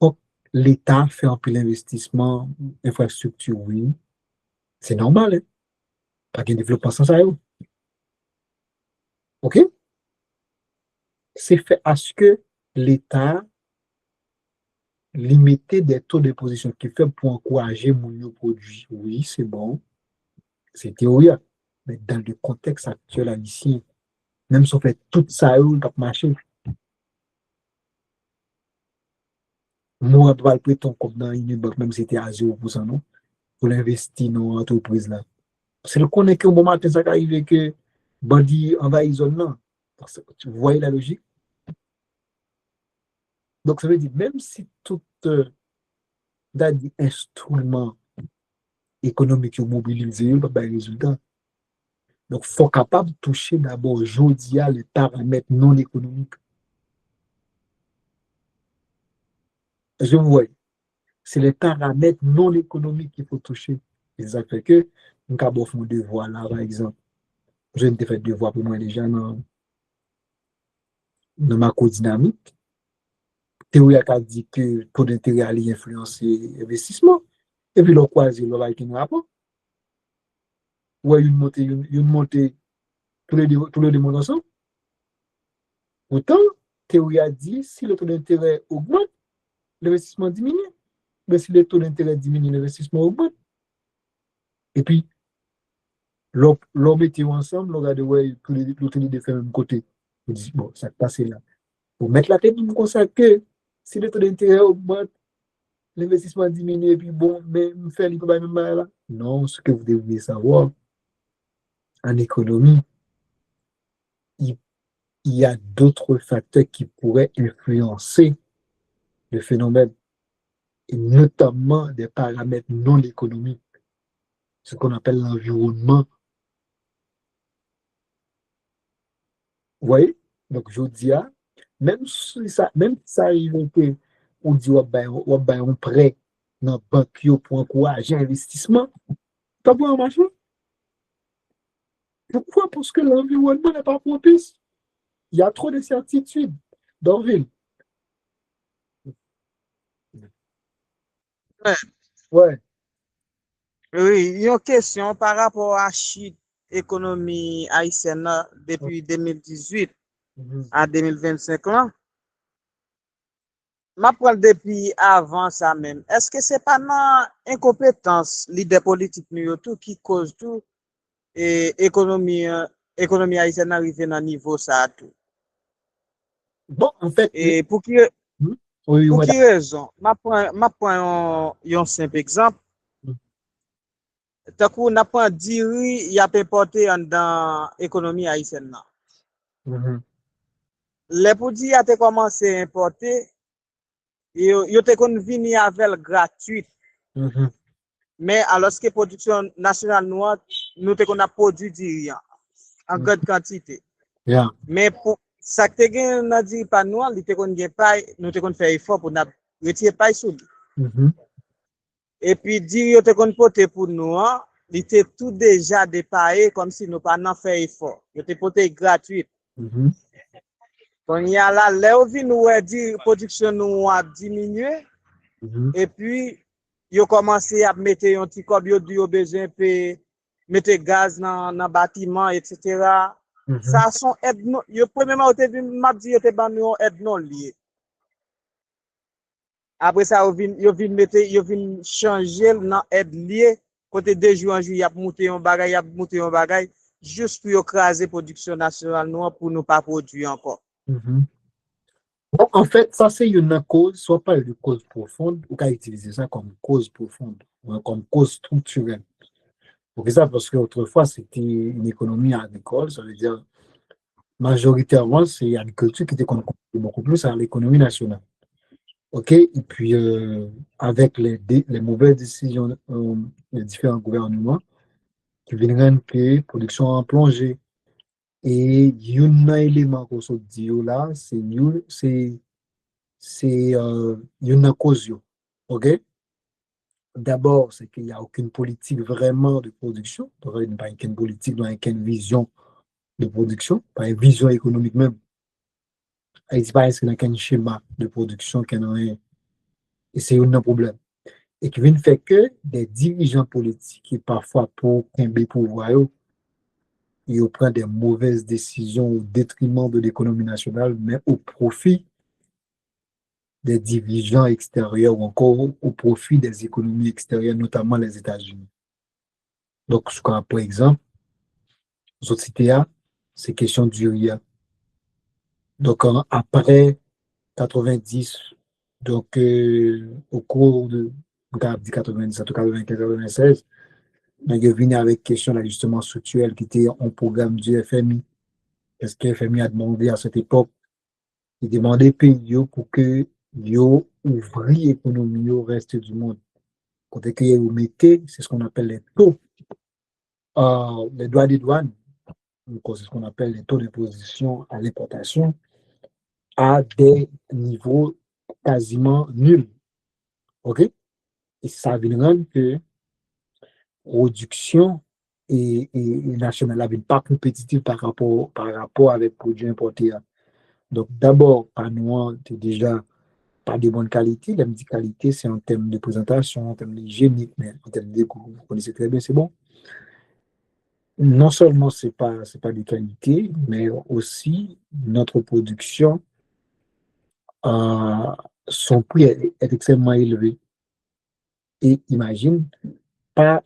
Faut que l'État fait un peu l'investissement, infrastructure, oui. C'est normal, hein? Pas de développement sans ça. OK? C'est fait à ce que l'État limite des taux de position qui fait pour encourager mon produit. Oui, c'est bon. C'est théorique. Mais dans le contexte actuel haïtien, même si on fait tout ça, il va marcher. Moi, je vais prêter comme dans une banque, même si c'était à 0%, non? Pour l'investir dans l'entreprise là. C'est le qu'on est qu'au moment où ça arrive que bandit envahit zone là. Tu vois la logique? Donc, ça veut dire, même si tout instrument économique est mobilisé, il n'y a pas de résultat. Donc, il faut capable de toucher d'abord aujourd'hui les paramètres non économiques. Je vois, c'est les paramètres non économiques qu'il faut toucher. C'est ça fait que nous avons fait un devoir là, par exemple. Je ne fait devoir pour moi déjà dans ma codynamique. Théorie a dit que le taux d'intérêt allait influencer l'investissement. Et puis, le croisé, le va avec un rapport. Ouais, une montée tous les deux mondes ensemble. Pourtant, théorie a dit si le taux d'intérêt augmente, l'investissement diminue. Mais si le taux d'intérêt diminue, l'investissement augmente. Et puis, l'on mettait ensemble, on regarde, ouais, tous les deux fait le même côté. On dit, bon, ça passe là. Pour mettre la tête, nous consacrer que si le taux d'intérêt augmente, l'investissement diminue, et puis bon, mais faire les même là. Non, ce que vous devriez savoir, en économie, il y a d'autres facteurs qui pourraient influencer le phénomène, et notamment des paramètres non économiques, ce qu'on appelle l'environnement. Vous voyez? Donc, je dis, même si ça arrive que on dit, on prêt dans la banque pour encourager l'investissement, pas pour un marché. Pourquoi? Parce que l'environnement n'est pas propice. Il y a trop d'incertitudes dans la ville. Ouais. Ouais. Oui, il y a une question par rapport à la chute économie haïtienne depuis 2018 à 2025 là. Je prends depuis avant ça même. Est-ce que c'est pas dans incompétence leader politique nous tout qui cause tout et économie haïtienne arrive dans niveau ça tout? Bon, en fait, Et oui, pour moi, qui raison? Je prends un simple exemple. Tant qu'on n'a pas diri, il y a importé dans l'économie haïtienne. Les produits ont commencé à importer, ils ont venu avec gratuit. Mais alors que la production nationale nous avons produit du en grande quantité. Yeah. Mais pour ça que nous avons dit pas nous, nous avons fait effort pour retirer pas sous. Et puis dire que nous porté pour nous, il était tout déjà dépassé comme si nous pas fait effort. Il était porté gratuit. Quand il y a là, là où nous dit production nous a diminué. Et puis ils ont commencé à mettre un petit cob, ils ont besoin de mettre gaz dans le bâtiment, etc. Ça sont aide non. Premièrement, m'a dit que nous aide non lié. Après ça, ils viennent changer dans aide lié. Côté 2 jours en juillet, il y a monté un bagage, juste pour écraser la production nationale noire pour ne pas produire encore. Bon, en fait, ça, c'est une cause, soit pas une cause profonde, ou qu'à utiliser ça comme cause profonde, comme cause structurelle. Pour ça, parce qu'autrefois, c'était une économie agricole, ça veut dire, majoritairement, c'est l'agriculture qui était connectée beaucoup plus à l'économie nationale. OK? Et puis, avec les mauvaises décisions des différents gouvernements, qui viennent rendre que la production en plongée. Et il y a un élément qu'on se dit là, c'est une cause. OK? D'abord, c'est qu'il n'y a aucune politique vraiment de production. Il n'y a pas aucune politique, il n'y a aucune vision de production, pas une vision économique même. Il n'y a pas un schéma de production qui rien. Et c'est un problème. Et qui vient faire que des dirigeants politiques, et parfois pour qu'un pouvoir, ils prennent des mauvaises décisions au détriment de l'économie nationale, mais au profit des dirigeants extérieurs ou encore au profit des économies extérieures, notamment les États-Unis. Donc, par exemple, autres CTA, c'est question du RIA. Donc, après 90, donc au cours de 90 à 95, 96, donc, il venu avec question d'ajustement structurel qui était un programme du FMI. Qu'est-ce que le FMI a demandé à cette époque? Il demandait pays pour que yo ouvri l'économie au reste du monde. Quand vous mettez, c'est ce qu'on appelle les taux, les droits des douanes, c'est ce qu'on appelle les taux d'imposition à l'importation, à des niveaux quasiment nuls. OK? Et ça veut dire que production et nationale n'est pas compétitive par rapport avec les produits importés. Donc, d'abord, par nous, c'est déjà pas de bonne qualité. La qualité, c'est en termes de présentation, en termes d'hygiénique, mais en termes de goût, vous connaissez très bien, c'est bon. Non seulement c'est pas de qualité, mais aussi notre production, euh, son prix est extrêmement élevé. Et imagine, pas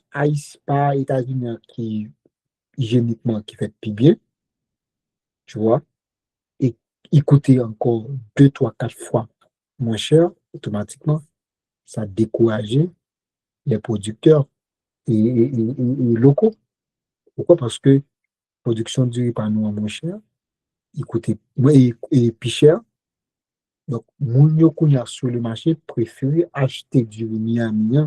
États-Unis qui hygiéniquement qui fait plus bien, tu vois, et il coûtait encore 2, 3, 4 fois moins cher, automatiquement, ça a découragé les producteurs et locaux. Pourquoi? Parce que la production du riz par nous est moins cher, il coûtait et plus cher. Donc, moun yo kounya sur le marché préfèrent acheter du riz miami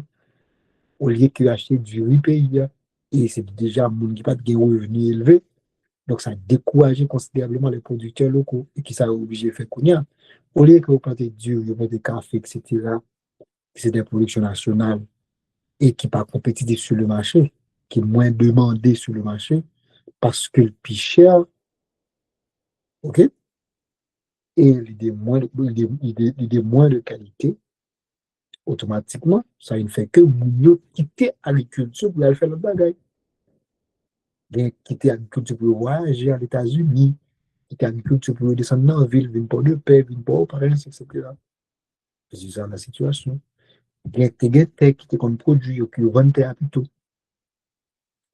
au lieu que acheter du riz pays. Et c'est déjà moun qui pas de revenu élevé. Donc, ça a découragé considérablement les producteurs locaux et qui sont obligés de faire kounya. Au lieu que vous plantez du riz, vous plantez café, etc., c'est des productions nationales et qui pas compétitif sur le marché, qui est moins demandé sur le marché parce que le plus cher, ok, et l'idée moins de qualité, automatiquement, ça ne fait que vous quitter l'agriculture pour aller faire le bagage. Quitter l'agriculture pour voyager aux États-Unis, quitter l'agriculture pour descendre dans la ville, venir pour le paix, venir pour Paris, etc. C'est ça la situation. Il y a des gens qui sont comme produit, qui vendent à plutôt.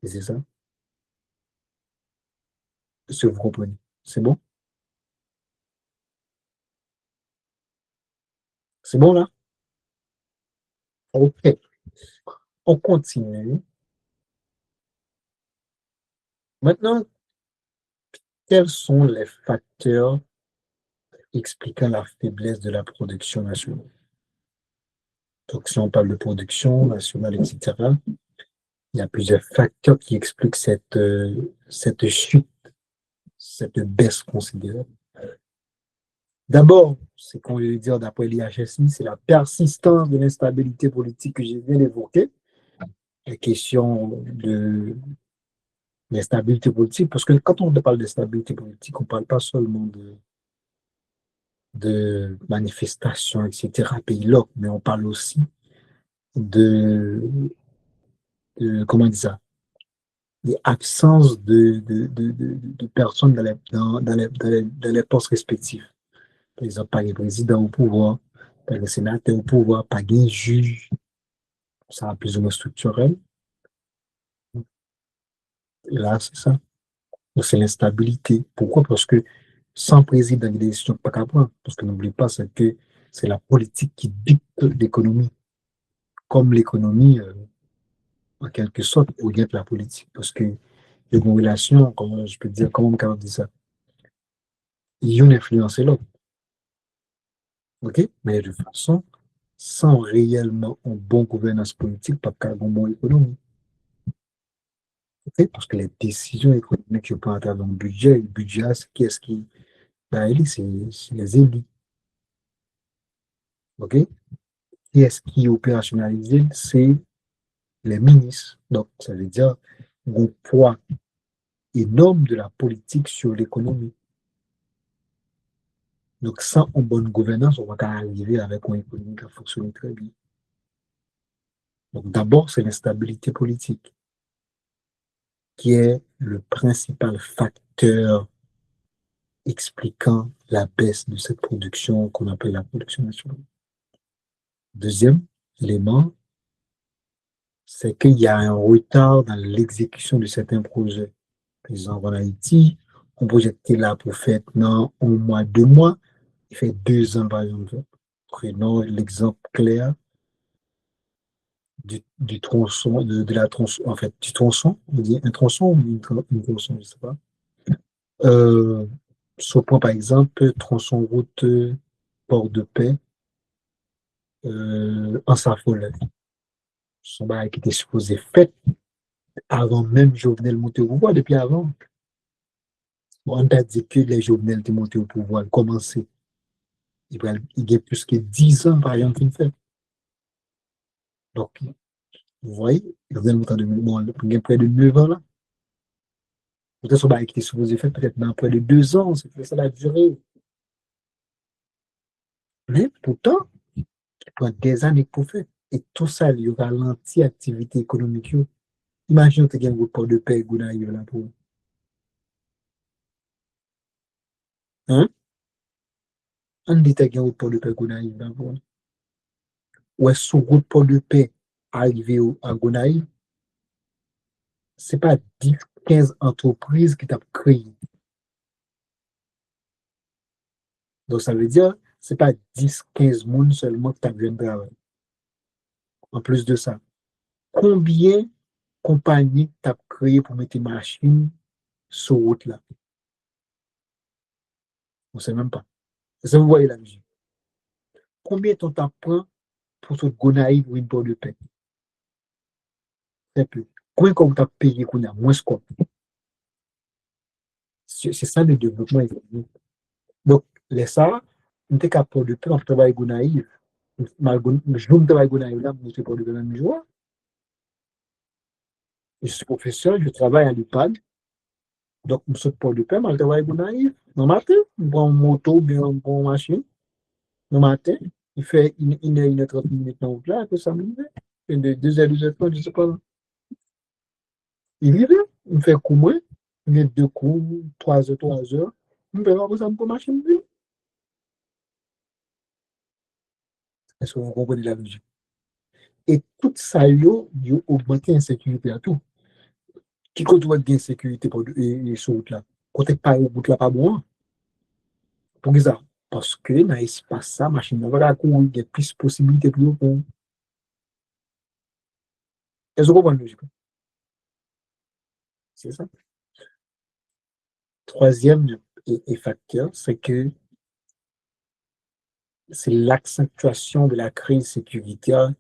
Et c'est ça. Si vous comprenez. C'est bon? C'est bon là? OK. On continue. Maintenant, quels sont les facteurs expliquant la faiblesse de la production nationale? Donc, si on parle de production nationale, etc., il y a plusieurs facteurs qui expliquent cette chute, cette baisse considérable. D'abord, c'est qu'on veut dire d'après l'IHSI, c'est la persistance de l'instabilité politique que je viens d'évoquer. La question de l'instabilité politique, parce que quand on parle de stabilité politique, on ne parle pas seulement de manifestations, etc., pays là, mais on parle aussi de comment dire ça, des absences de personnes dans les postes respectifs. Par exemple, pas les présidents au pouvoir, pas les sénateurs au pouvoir, pas les juges, ça a plus ou moins structurel. Et là, c'est ça. Donc, c'est l'instabilité. Pourquoi? Parce que sans président, il y a des décisions pas qu'à prendre. Parce que n'oublie pas, c'est que c'est la politique qui dicte l'économie. Comme l'économie, en quelque sorte, oriente la politique. Parce que les relations, comment je peux dire, comment on peut dire ça? Ils ont influencé l'autre. OK? Mais de toute façon, sans réellement une bonne gouvernance politique, pas qu'à une bonne économie. OK? Parce que les décisions économiques qui prennent à travers le budget, c'est qui est-ce qui. Ben, c'est les élus. OK? qui est-ce qui est opérationnalisé? C'est les ministres. Donc, ça veut dire un poids énorme de la politique sur l'économie. Donc, sans une bonne gouvernance, on va pas arriver avec une économie qui fonctionne très bien. Donc, d'abord, c'est l'instabilité politique qui est le principal facteur expliquant la baisse de cette production qu'on appelle la production nationale. Deuxième élément, c'est qu'il y a un retard dans l'exécution de certains projets. Par exemple, en Haïti, un projet qui est là pour faire maintenant 1 mois, 2 mois, il fait 2 ans, par exemple. Prenons l'exemple clair du tronçon, de la tronçon, en fait, du tronçon, on dit un tronçon ou une tronçon, je ne sais pas. Ce point, par exemple, tronçon route Port-de-Paix, en Safollet. Son bail qui était supposé fait avant même Jovenel monter au pouvoir, depuis avant. Bon, on t'a dit que les Jovenel étaient montés au pouvoir, commencé. Il y a plus que 10 ans, par exemple, qu'il fait. Donc, vous voyez, Jovenel monte en 2000, bon, il y a près de 9 ans là. Peut-être son bail qui était supposé faire peut-être dans près de 2 ans, c'est ça la durée. Mais pourtant, il prend des années pour faire. Et tout ça, il ralentit l'activité économique. Imagine que tu as un port de paix Gounaïve là pour. Hein? On dit que tu as un port de paix Gounaïve là pour. Ou est-ce que route port de paix arrivé à Gounaïve, ce n'est pas 10, 15 entreprises qui t'ont créé. Donc ça veut dire, ce n'est pas 10, 15 personnes seulement qui t'ont besoin de travail. En plus de ça, combien de compagnies t'as créé pour mettre des machines sur route là? On ne sait même pas. Ça, vous voyez la musique. Combien de temps tu prend pour ce Gonaïve ou une port de paix? C'est peu. Combien tu as payé qu'on a? Moins quoi? C'est ça le développement économique. Donc, les ça, on était capable de paix, on travaille à Gonaïve. Je travaille à Gonaïve là, je suis pas de même joie. Je suis professeur, je travaille à l'UPAD. Donc, je suis pas de paix, je travaille à Gonaïve. Le matin, je prends une moto, bien, je prends une machine. Le matin, il fait 1 heure 30 minutes dans le là, que ça me fait. De 2 heures, 2 heures 30, je ne sais pas. Il vient, il me fait coup moins, il met 2 coups, 3 heures, 3 heures. Il me fait pas ça pour machine. Est-ce que vous comprenez la logique? Et tout ça, il a augmenté l'insécurité à tout. Qui compte de l'insécurité sur route là? Côté pas route là, pas bon. Pour ça, parce que dans l'espace, ça, machine, il y a plus de possibilités pour vous. Est-ce que vous comprenez la logique? C'est ça. Troisième facteur, c'est que c'est l'accentuation de la crise sécuritaire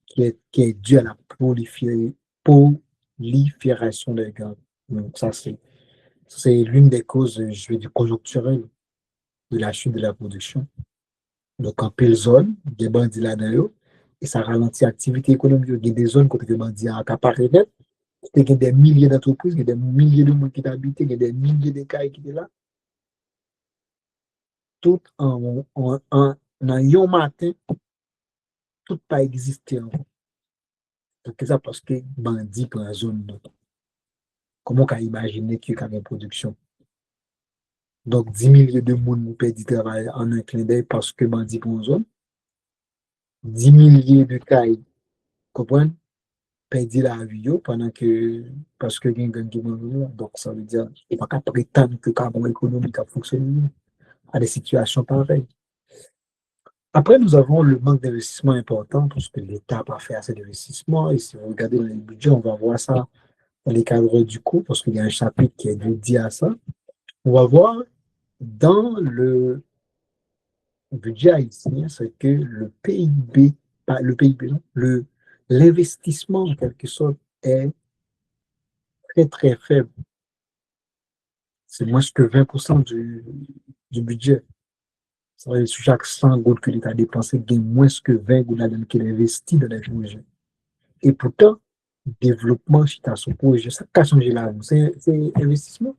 qui est due à la prolifération des gangs. Donc, ça, c'est l'une des causes, je vais dire, conjoncturelles de la chute de la production. Donc, en pile zone, il y a des bandits là-dedans, et ça ralentit l'activité économique. Il y a des zones où les bandits accaparent net, il y a des milliers d'entreprises, il y a des milliers de monde qui habitent, il y a des milliers de cas qui sont là. Tout en un matin, tout pas existé encore. C'est ça parce que bandit dans la zone. Comment on peut imaginer qu'il y a une production? Donc, 10 milliers de monde perdent du travail en un clin d'œil parce que bandit pour une zone. 10 milliers de cailles, comprenez? Perdent la vie pendant que, parce que quelqu'un qui donc ça veut dire qu'il n'y a pas qu'à prétendre que le carbone économique a fonctionné à des situations pareilles. Après, nous avons le manque d'investissement important parce que l'État n'a pas fait assez d'investissement. Et si vous regardez dans les budgets, on va voir ça dans les cadres du coût parce qu'il y a un chapitre qui est dédié à ça. On va voir dans le budget haïtien, c'est que le PIB, pas le PIB, non, l'investissement en quelque sorte est très très faible. C'est moins que 20% du budget. Ça veut dire sur chaque 100 gouttes que l'État a dépensé, il y a moins que 20 gouttes là-dedans qu'il investit dans les projets. Et pourtant, développement, si tu as son projet, ça n'a changé la vie. C'est investissement.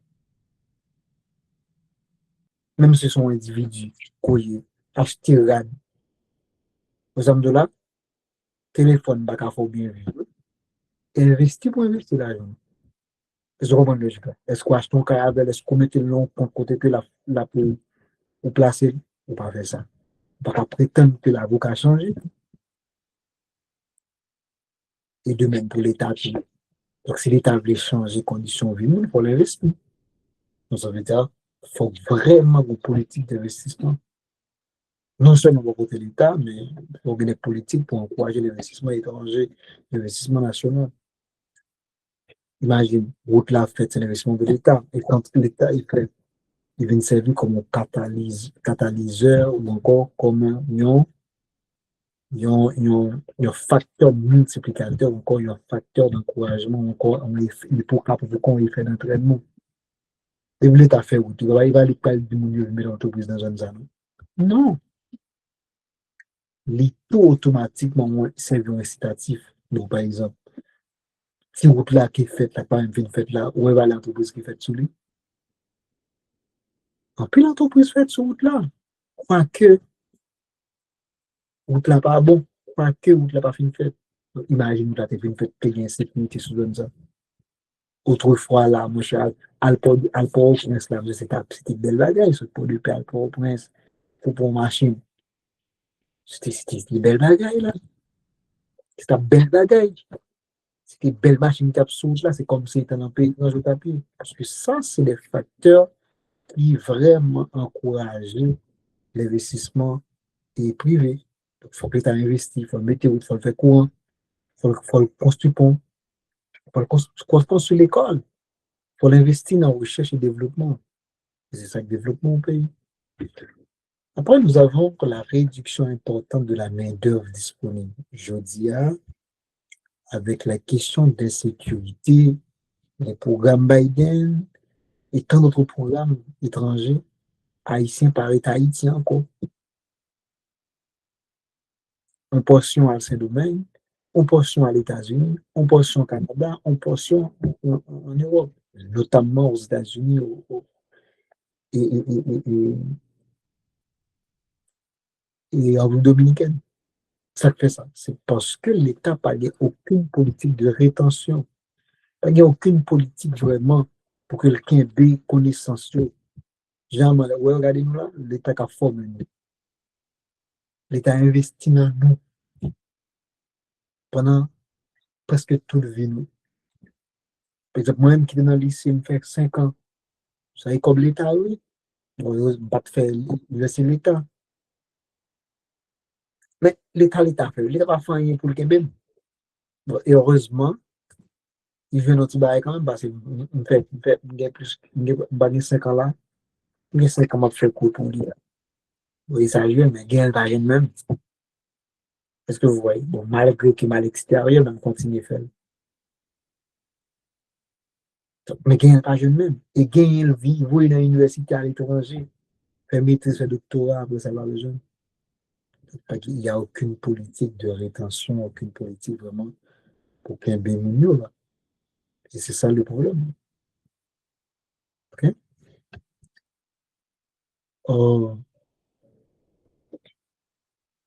Même si ce sont individus, qui acheter RAD, par exemple, de là, téléphone, bah, qu'il faut bien vivre. Investir pour investir l'argent. Est-ce que vous comprenez logique? Est-ce qu'on achète un carabel, est-ce qu'on met le long compte côté que la pour placer, ou pas faire ça? Pas prétendre que l'avocat a changé. Et de même pour l'État. Donc, si l'État veut changer les conditions de vie, il faut l'investir. Donc, ça veut dire qu'il faut vraiment une politique d'investissement. Non seulement pour côté de l'État, mais il faut des politiques pour encourager l'investissement étranger, l'investissement national. Imagine, route là fait, c'est l'investissement de l'État. Et quand l'État il vient servir comme un catalyseur ou encore comme un facteur multiplicateur, encore un facteur d'encouragement, encore il faut capable qu'on y fait d'entraînement. Et l'État fait route, il va aller pas du milieu de l'entreprise dans une zone. Non. Les taux automatiquement servent incitatif. Donc, par exemple, si route là qui est faite, là, pas une faite là, où va l'entreprise qui est faite sous lui? En plus, l'entreprise faite sur route là, quoique route là pas bon, quoique route là pas fin faite. Imagine route là t'es fin faite, qu'il y a insécurité sous zone ça. Autrefois là, mon cher, Port-au-Prince là, c'était une belle bagaille, ce pour de paix, Port-au-Prince, pour machine. C'était une belle bagaille là. C'était une belle bagaille. C'était une belle machine qui a sous là, c'est comme si c'était un pays dans le tapis. Parce que ça, c'est des facteurs qui vraiment encouragent l'investissement privé. Il faut que l'État investisse, il faut le mettre, il faut le faire courant, il faut le construire pont, il faut le construire l'école, il faut l'investir dans la recherche et développement. C'est ça le développement au pays. Après, nous avons la réduction importante de la main-d'œuvre disponible. Je dis avec la question d'insécurité, les programmes Biden et tant d'autres programmes étrangers, haïtiens par État haïtien encore. On portion à Saint-Domingue, on portion à l'États-Unis, on portion au Canada, on portion en Europe, notamment aux États-Unis et en Dominicaine. Ça fait ça. C'est parce que l'État n'a pas aucune politique de rétention. Il n'y a aucune politique vraiment pour que quelqu'un ait connaissance. Genre, regardez-nous là, l'État a formé nous. L'État a investi dans nous pendant presque toute la vie. Par exemple, moi-même qui est dans le lycée, je fais 5 ans. Ça est comme l'État, oui. Je ne vais pas faire l'État. Mais l'État fait. L'État va faire rien pour le Québec. Bon, et heureusement, il vient notre bail quand même parce que je 5 ans là. Je 5 ans pour faire cours pour lui. Oui, ça joue, mais il va rien même. Est-ce que vous voyez? Bon, malgré qu'il est à l'extérieur, on continue à faire. Mais il pas jeune même. Et il vit, il dans l'université à l'étranger, faire maîtrise, faire doctorat, après ça va le jeune. Il n'y a aucune politique de rétention, aucune politique vraiment pour qu'il y ait un bémignon là. Et c'est ça le problème. Okay?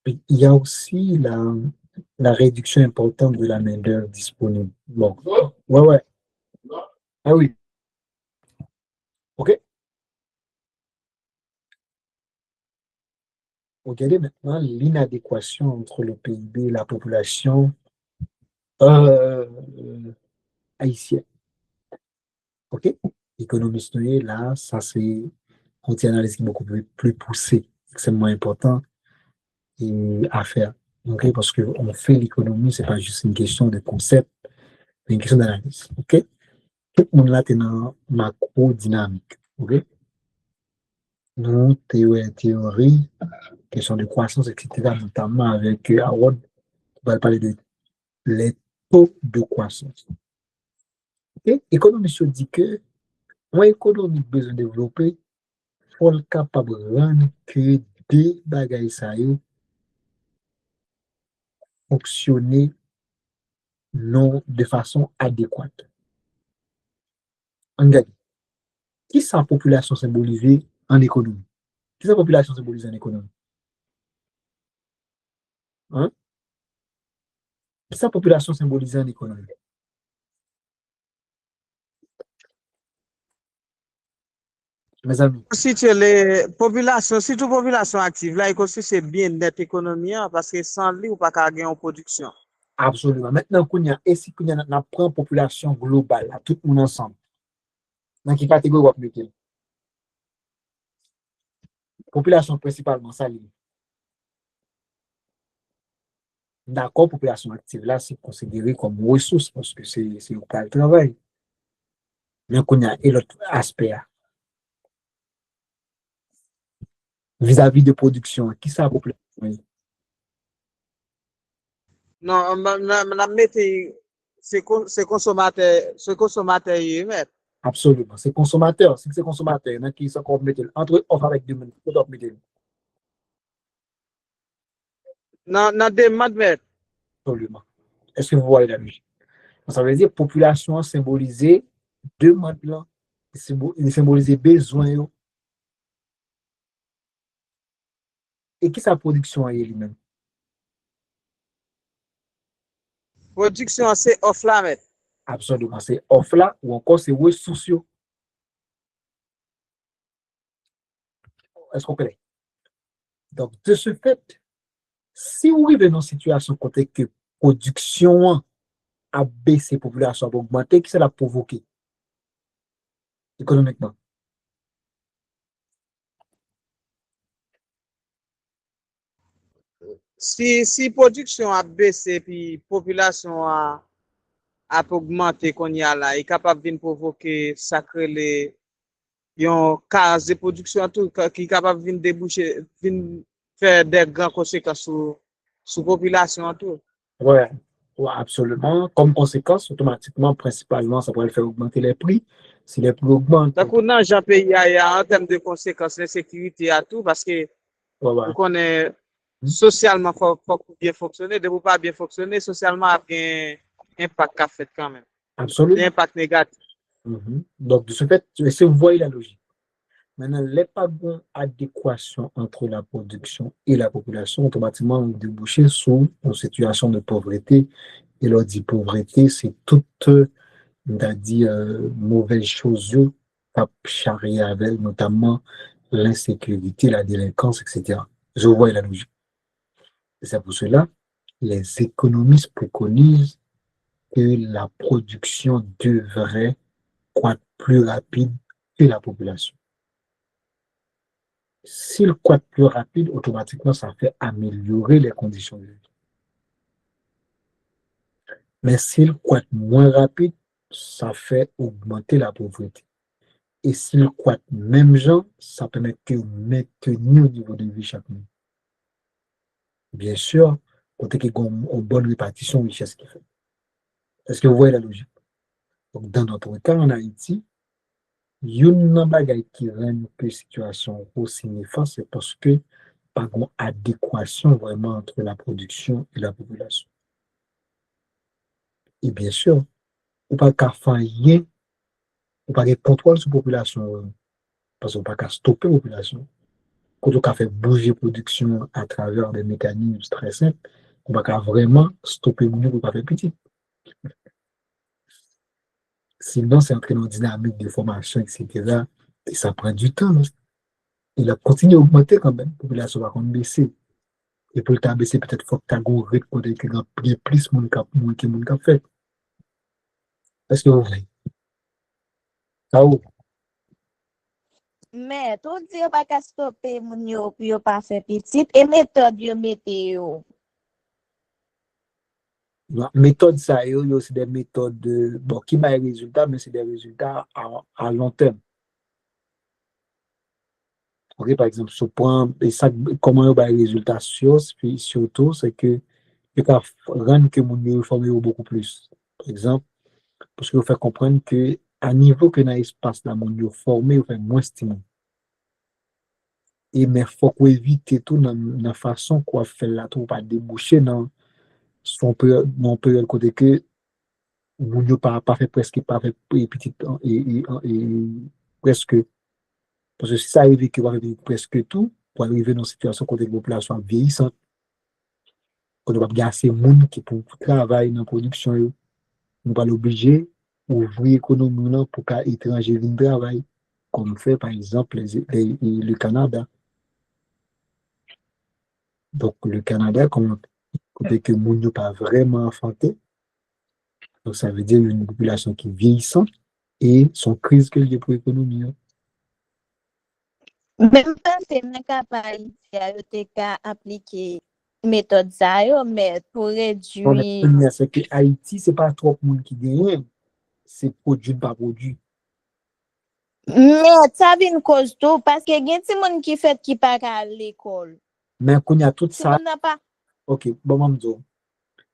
Il y a aussi la réduction importante de la main-d'œuvre disponible. Bon, ouais. Ah oui. OK. Regardez maintenant l'inadéquation entre le PIB et la population haïtienne. OK? L'économiste, là, ça c'est une analyse qui est beaucoup plus poussée, extrêmement important à faire. OK? Parce qu'on fait l'économie, c'est pas juste une question de concept, c'est une question d'analyse. OK? Tout le monde là est dans macro-dynamique. OK? Nous, théorie, question de croissance, etc., notamment avec Howard, on va parler de les taux de croissance. Okay? L'économiste dit que l'économie besoin de développer, il faut être capable de rendre crédible deux bagailles ça yo fonctionner non de façon adéquate. Regardez, qui sa population symbolisée en économie? Qui sa population symbolisée en économie? Hein? Qui sa population symbolisée en économie? Mes amis, Si tu les populations, si toute population active, là, il aussi c'est bien net économie, parce que sans lui, ou pas qu'à gagner en production. absolument. Maintenant, et si qu'on a prend population globale, là, tout le monde ensemble, dans quelle catégorie vous mettez? Population principalement, ça lié. D'accord, population active, là, c'est considéré comme ressource parce que c'est au cas de travail. Mais qu'on a et l'autre aspect, vis-à-vis de production, qui ça la population? Non, la mettez, c'est consommateur, Absolument. C'est consommateur. Si c'est consommateur, il y en a qui sont encore mettre entre offre avec deux minutes. Dans demande, mettre. Absolument. Est-ce que vous voyez la logique? Ça veut dire population symbolisée, demande là, symboliser besoin yo. Et qui sa production est lui-même? Production, c'est off là, mettre. Absolument. C'est offre là ou encore c'est ressources yo. Est-ce qu'on connaît? Donc, de ce fait, si vous arrivez dans une situation côté que production a baissé, population a augmenté, qui ça l'a provoqué économiquement? Si production a baissé, puis population a augmenté qu'on y a là, il est capable de provoquer sacré les yon case de production tout qui est capable de déboucher, de faire des grandes conséquences sur population tout. Ouais, ouais, absolument. Comme conséquence, automatiquement, principalement, ça pourrait le faire augmenter les prix. Si les prix augmentent, Donc, dans le pays, il y a en termes de conséquences, l'insécurité à tout, parce que ouais, ouais. vous connaissez socialement, il faut bien fonctionner. De vous pas bien fonctionner, socialement, il y a un impact qu'a fait quand même. Absolument. Un impact négatif. Donc, de ce fait, si vous voyez la logique. Maintenant, les pas bonne adéquation entre la production et la population, automatiquement, on débouche sur une situation de pauvreté. Et l'on dit pauvreté, c'est toute, on a dit, mauvaise chose à charrier avec, notamment l'insécurité, la délinquance, etc. Je vois la logique. Et c'est pour cela, les économistes préconisent que la production devrait croître plus rapide que la population. S'il croît plus rapide, automatiquement, ça fait améliorer les conditions de vie. Mais s'il croît moins rapide, ça fait augmenter la pauvreté. Et s'il croît même genre, ça permet de maintenir au niveau de vie chaque mois. Bien sûr, côté qu'il y a une bonne répartition de richesse qui fait. Est-ce que vous voyez la logique? Donc, dans notre cas en Haïti, une bagay qui rend une situation aussi néfaste, c'est parce que pas une adéquation vraiment entre la production et la population. Et bien sûr, ou pas qu'à faire rien, ou pas de contrôle sur la population, parce qu'on pas qu'à stopper la population. Quand on fait bouger la production à travers des mécanismes très simples, on va qu'à vraiment stopper le milieu pour pas faire petit. Sinon, c'est entrer dans une dynamique de formation, etc. Et ça prend du temps. Il a continué à augmenter quand même. La population va baisser. Et pour le baisser, peut-être faut que tu aies un rythme qui est plus de monde qui fait. Est-ce que vous voyez? Ça où? Mais, tout di yo pa ka stoppe moun yo pou yo pa fe pitit, e metode yo mete yo. Méthode, ça, c'est des méthodes bon, qui m'a des résultats, mais c'est des résultats à long terme. Okay, par exemple, si on prend, et ça, comment on a des résultats surtout, c'est que il faut rendre que mon yo forme beaucoup plus. Par exemple, parce qu'il faut faire comprendre que à niveau que dans l'espace, là, mon yo formé, il fait moins stimulant. Et mais faut qu'on évite tout dans la façon qu'on fait là, tout pas déboucher dans période côté que moun yo pas fait presque pas fait petit presque parce que si ça arrive que va faire presque tout pour arriver dans une situation côté que la population vieillissante, qu'on va pas assez moun qui pour travailler dans la production yo, nous pas obligé ouvrir l'économie là pour qu'un étranger vienne travailler comme fait par exemple le Canada. Donc le Canada comme côté que moun yo pas vraiment enfanté, donc ça veut dire une population qui est vieillissante et son crise que liée pour l'économie. Même pas c'est nan ka pa Haïti a yo te ka appliquer méthode ça yo, mais pour réduire. C'est que Haïti, c'est pas trop le monde qui gagne, c'est produit par produit. Mais ça vient cause tout parce que gen ti moun qui fait qui pas à l'école. Mais quand il y a tout Si ça, moun n'a pas. ok, bon, maman,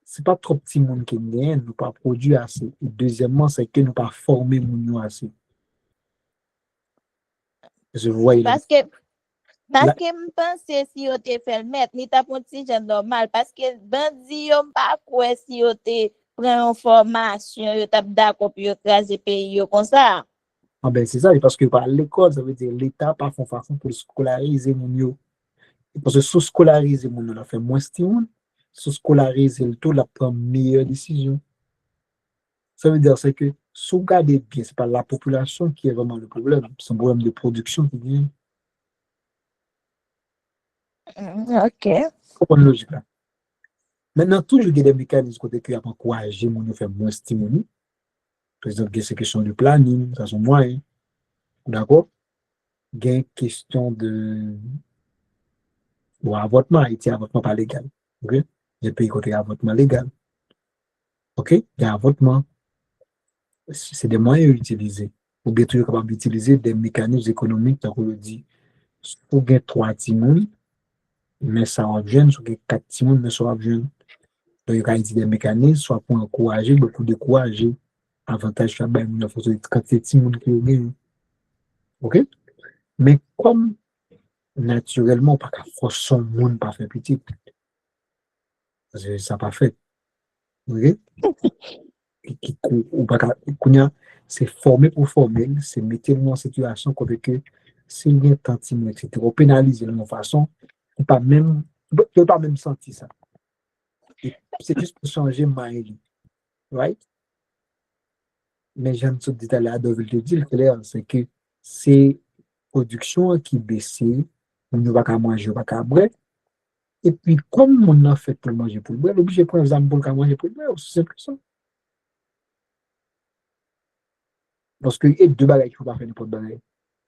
c'est pas trop petit monde qui gagne, nous pas produit assez. Et deuxièmement, c'est que nous pas formé moun assez. Je vois, Parce que me pense si yo te fait mettre, ni ta pour ti jan normal parce que bandi yo pas quoi si yo te prend une formation, yo tap d'accord pour yo craser pays yo comme ça. Ah ben, c'est ça, parce que par l'école, ça veut dire l'État pas font façon pour scolariser moun yo. Parce que sous-scolariser moun yo, la fait moins stimule, sous-scolariser le tout, la prend meilleure décision. Ça veut dire c'est que si vous regardez bien, c'est pas la population qui est vraiment le problème, c'est un problème de production qui vient. OK. Faut une logique là. Maintenant, toujours il y a des mécanismes côté qui ont encouragé mon faire moins stimulé. Par exemple, il y a ces questions de planning, ça sont moyens. D'accord? Il y a une question de avortement, Haïti, avortement pas légal. OK? Il y a des pays côté avortement légal. OK? Il y a avortement. C'est des moyens utilisés. Ou bien toujours capable d'utiliser des mécanismes économiques, donc on le dit, pour gagner 3 timons, mais ça va jeune, sur 4 timons, mais ça va jeune. Donc, il y a des mécanismes, soit pour encourager, soit pour décourager. Avantage, ça, ben, il faut quand c'est timons qui gagnent. OK? Mais comme naturellement, pas qu'à forcer le monde pas faire petit, parce que ça pas fait. OK? Ou pas qu'à, c'est formé pour former, c'est mettre en situation comme que s'il y a tant de timons, etc., on pénalise de la façon, on peut pas même sentir ça. Et c'est juste pour changer mind, right? Mais j'aime ce détail à devait te dire clair, c'est que c'est production qui baisse, on ne va pas manger, on va pas boire. Et puis, comme on a fait pour manger pour boire, l'obligé de prendre des amis pour manger pour boire, c'est simple que ça. Parce qu'il y a deux bagages qu'il ne faut pas faire n'importe quoi.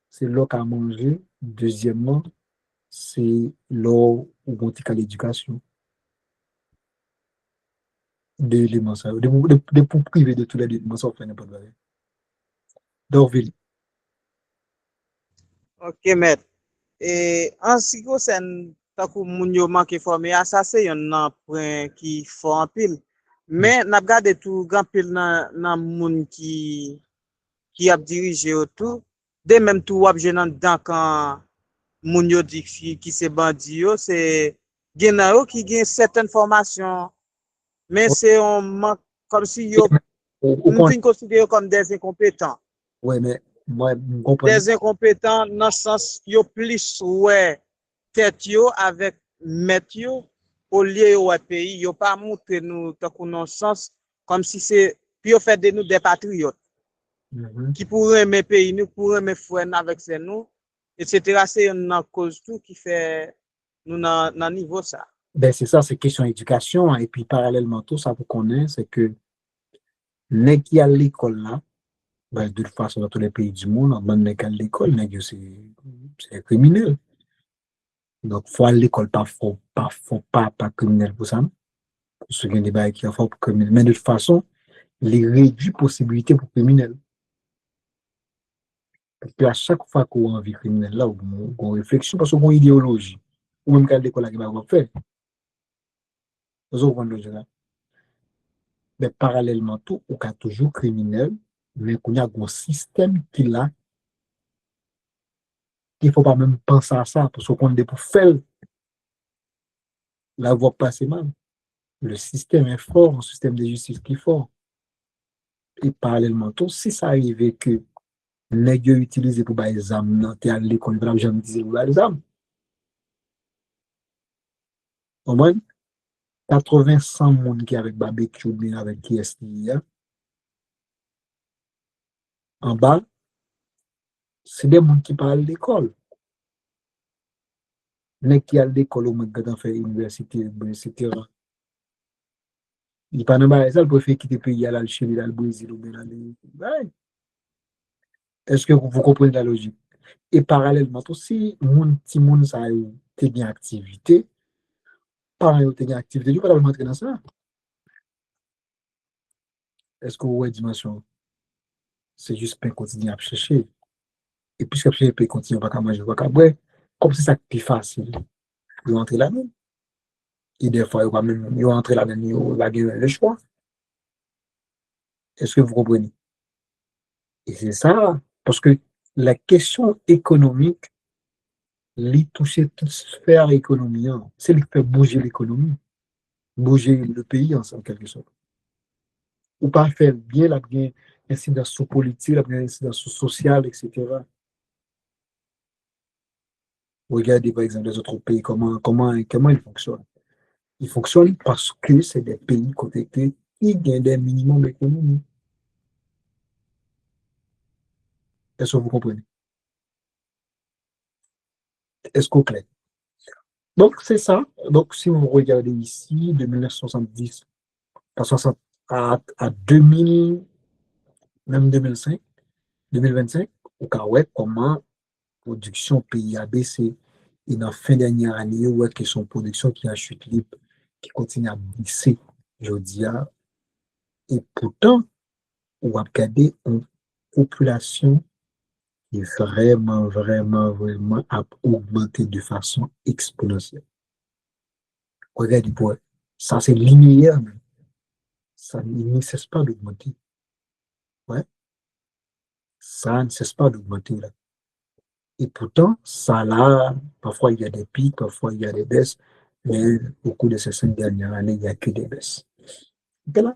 C'est l'eau qu'à manger. Deuxièmement, c'est l'eau ou on l'éducation. Deux éléments, ça. Des pour priver de tous les éléments, ça, on fait n'importe quoi. Dorville. Ok, maître. Et en ce qui concerne takou moun yo manke formé, ça c'est un point qui faut en pile. Mais n'a gardé tout grand pile nan moun qui a dirigé autour. De même tout wap jenan dan quand moun yo di qui c'est bandi yo, c'est gen nan yo qui gen certaines formations, mais c'est on manque comme si yo Au fin considéré comme des incompétents. ouais, mais moi, je comprends. Des incompétents dans le sens yo plus ouais tête yo avec met yo au lieu ouais pays yo pas montré nous tant qu'on dans sens comme si c'est puis yo fait de nous des patriotes qui pourraient aimer pays nous pourraient aimer frère avec c'est nous etc. C'est une cause tout qui fait nous dans niveau ça. Ben, c'est ça, c'est question d'éducation. Et puis, parallèlement, tout ça, vous connaissez, c'est que les qui à l'école là, ben, de toute façon, dans tous les pays du monde, on n'est qu'à l'école, c'est criminel. Donc, faut à l'école, pas criminel pour ça. Pour ceux qui ont des bails qui font pour criminel. Mais de toute façon, les réduit possibilités pour criminel. Parce que à chaque fois qu'on a envie criminel là, on réflexion parce qu'on a une idéologie. Ou même qu'à l'école là, qui va faire. Vous comprenez là? Mais parallèlement, tout, on a toujours criminel, mais qu'on a un système qui l'a il ne faut pas même penser à ça, parce qu'on est pour faire la voie passer mal. Le système est fort, un système de justice qui est fort. Et parallèlement, tout, si ça arrivait que les gens utilisés pour les âmes, tu à l'école, ils ne jamais utiliser pour les âmes. Au moins, 80, 100 monde qui avec barbecue, bien avec qui est-ce qu'il y a, en bas, c'est des gens qui parlent à l'école. Les qui à l'école, au moins, quand on fait l'université, etc. Il n'y a pas de ça, pour faire quitter le pays, aller chez le Brésil ou bien aller. Ouais. Est-ce que vous comprenez la logique? Et parallèlement, aussi, mon petit monde, ça a été bien activité. Parents ont été bien activité, je ne vais pas rentrer dans ça. Est-ce que vous avez dimension? C'est juste pain quotidien à chercher. Et puisque je pain continue, on va manger, on va boire. Comme c'est ça qui est facile, ils vont entrer là-dedans. Et des fois, ils vont entrer là-dedans, ils vont gagner le choix. Est-ce que vous comprenez? Et c'est ça, parce que la question économique, les toucher toute sphère économique, c'est ce qui fait bouger l'économie, bouger le pays en quelque sorte. Ou pas faire bien la bien incidence sur politique, la bien incidence sur social, etc. Regardez par exemple les autres pays, comment ils fonctionnent. Ils fonctionnent parce que c'est des pays connectés qui gagnent des minimums d'économie. Est-ce que vous comprenez? Est-ce qu'on clair? Donc, c'est ça. Donc, si vous regardez ici, de 1970 à 2000, même 2005, 2025, au cas où, comment la production pays a baissé. Et dans la fin dernière année, ouais, que son production qui a chuté, qui continue à baisser, je dis, et pourtant, on va regarder une population qui est vraiment, vraiment, vraiment a augmenté de façon exponentielle. Regardez, ça c'est linéaire, ça ne cesse pas d'augmenter. Ouais, ça ne cesse pas d'augmenter là. Et pourtant, ça là, parfois il y a des pics, parfois il y a des baisses, mais au cours de ces 5 dernières années, il n'y a que des baisses. Voilà.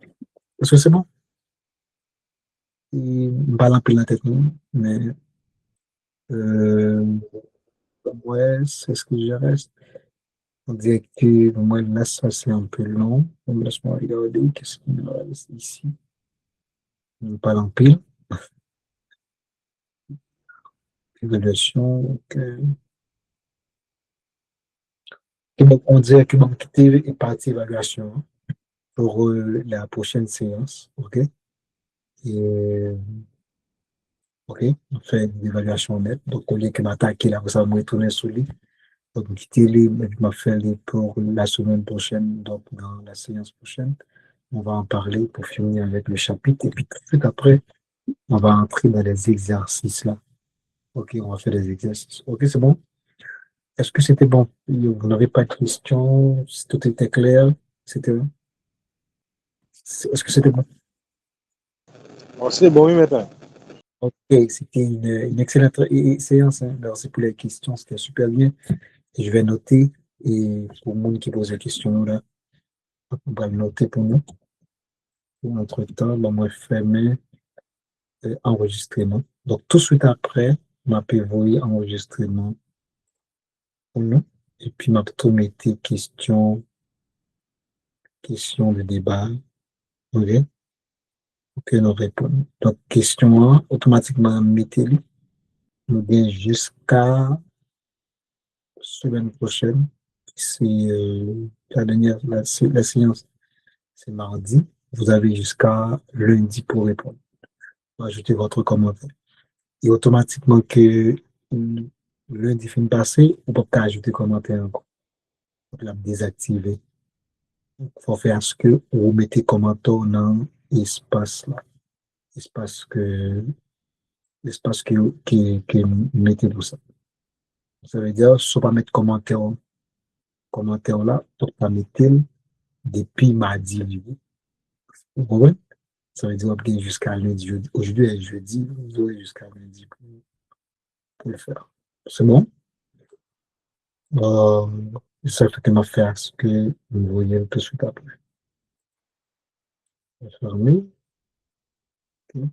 Est-ce que c'est bon? Je ne parle pas la tête, non, mais ouais, c'est ce que je reste. On dirait que moi, là, ça c'est un peu long. Donc, laisse-moi regarder qu'est-ce qu'il me reste ici. On parle en pile. Évaluation. Ok. Et donc, on dirait que mon quitter est partie évaluation pour la prochaine séance. OK? Et, OK? On fait une évaluation nette. Donc, au lieu que m'attaquer là, ça va me retourner sur lui. Donc, quitter les, je vais faire les pour la semaine prochaine. Donc, dans la séance prochaine, on va en parler pour finir avec le chapitre. Et puis, tout de suite après, on va entrer dans les exercices là. OK, on va faire des exercices. OK, c'est bon? Est-ce que c'était bon? Vous n'avez pas de questions? Si tout était clair? C'était bon? Est-ce que c'était bon? Oh, c'est bon, oui, maintenant. OK, c'était une excellente séance. Hein. Merci pour les questions, c'était super bien. Et je vais noter, et pour le monde qui pose des questions là, on va le noter pour nous. Pour notre temps, on va fermer enregistrement. Donc, tout de suite après, on peut voir enregistrement pour nous. Et puis, on tout mettre questions de débat. OK? Que nous répondons. Donc, question 1, automatiquement, mettez-le. Nous bien jusqu'à semaine prochaine. C'est la dernière, la séance, c'est mardi. Vous avez jusqu'à lundi pour répondre. Ajoutez votre commentaire. Et automatiquement que lundi fin passé, on peut pas ajouter commentaire encore. Donc, là, désactiver. Il faut faire ce que vous mettez commentaire dans l'espace là. Espace que mettez tout ça. Ça veut dire, si on pas mettre commentaire là, donc pas mettre depuis mardi. Vous comprenez? Ça veut dire, on jusqu'à lundi. Aujourd'hui est jeudi, vous aurez jusqu'à lundi pour le faire. C'est bon? Ça fait que m'a fait à ce que vous voyez tout de suite après. Fermé. Ok.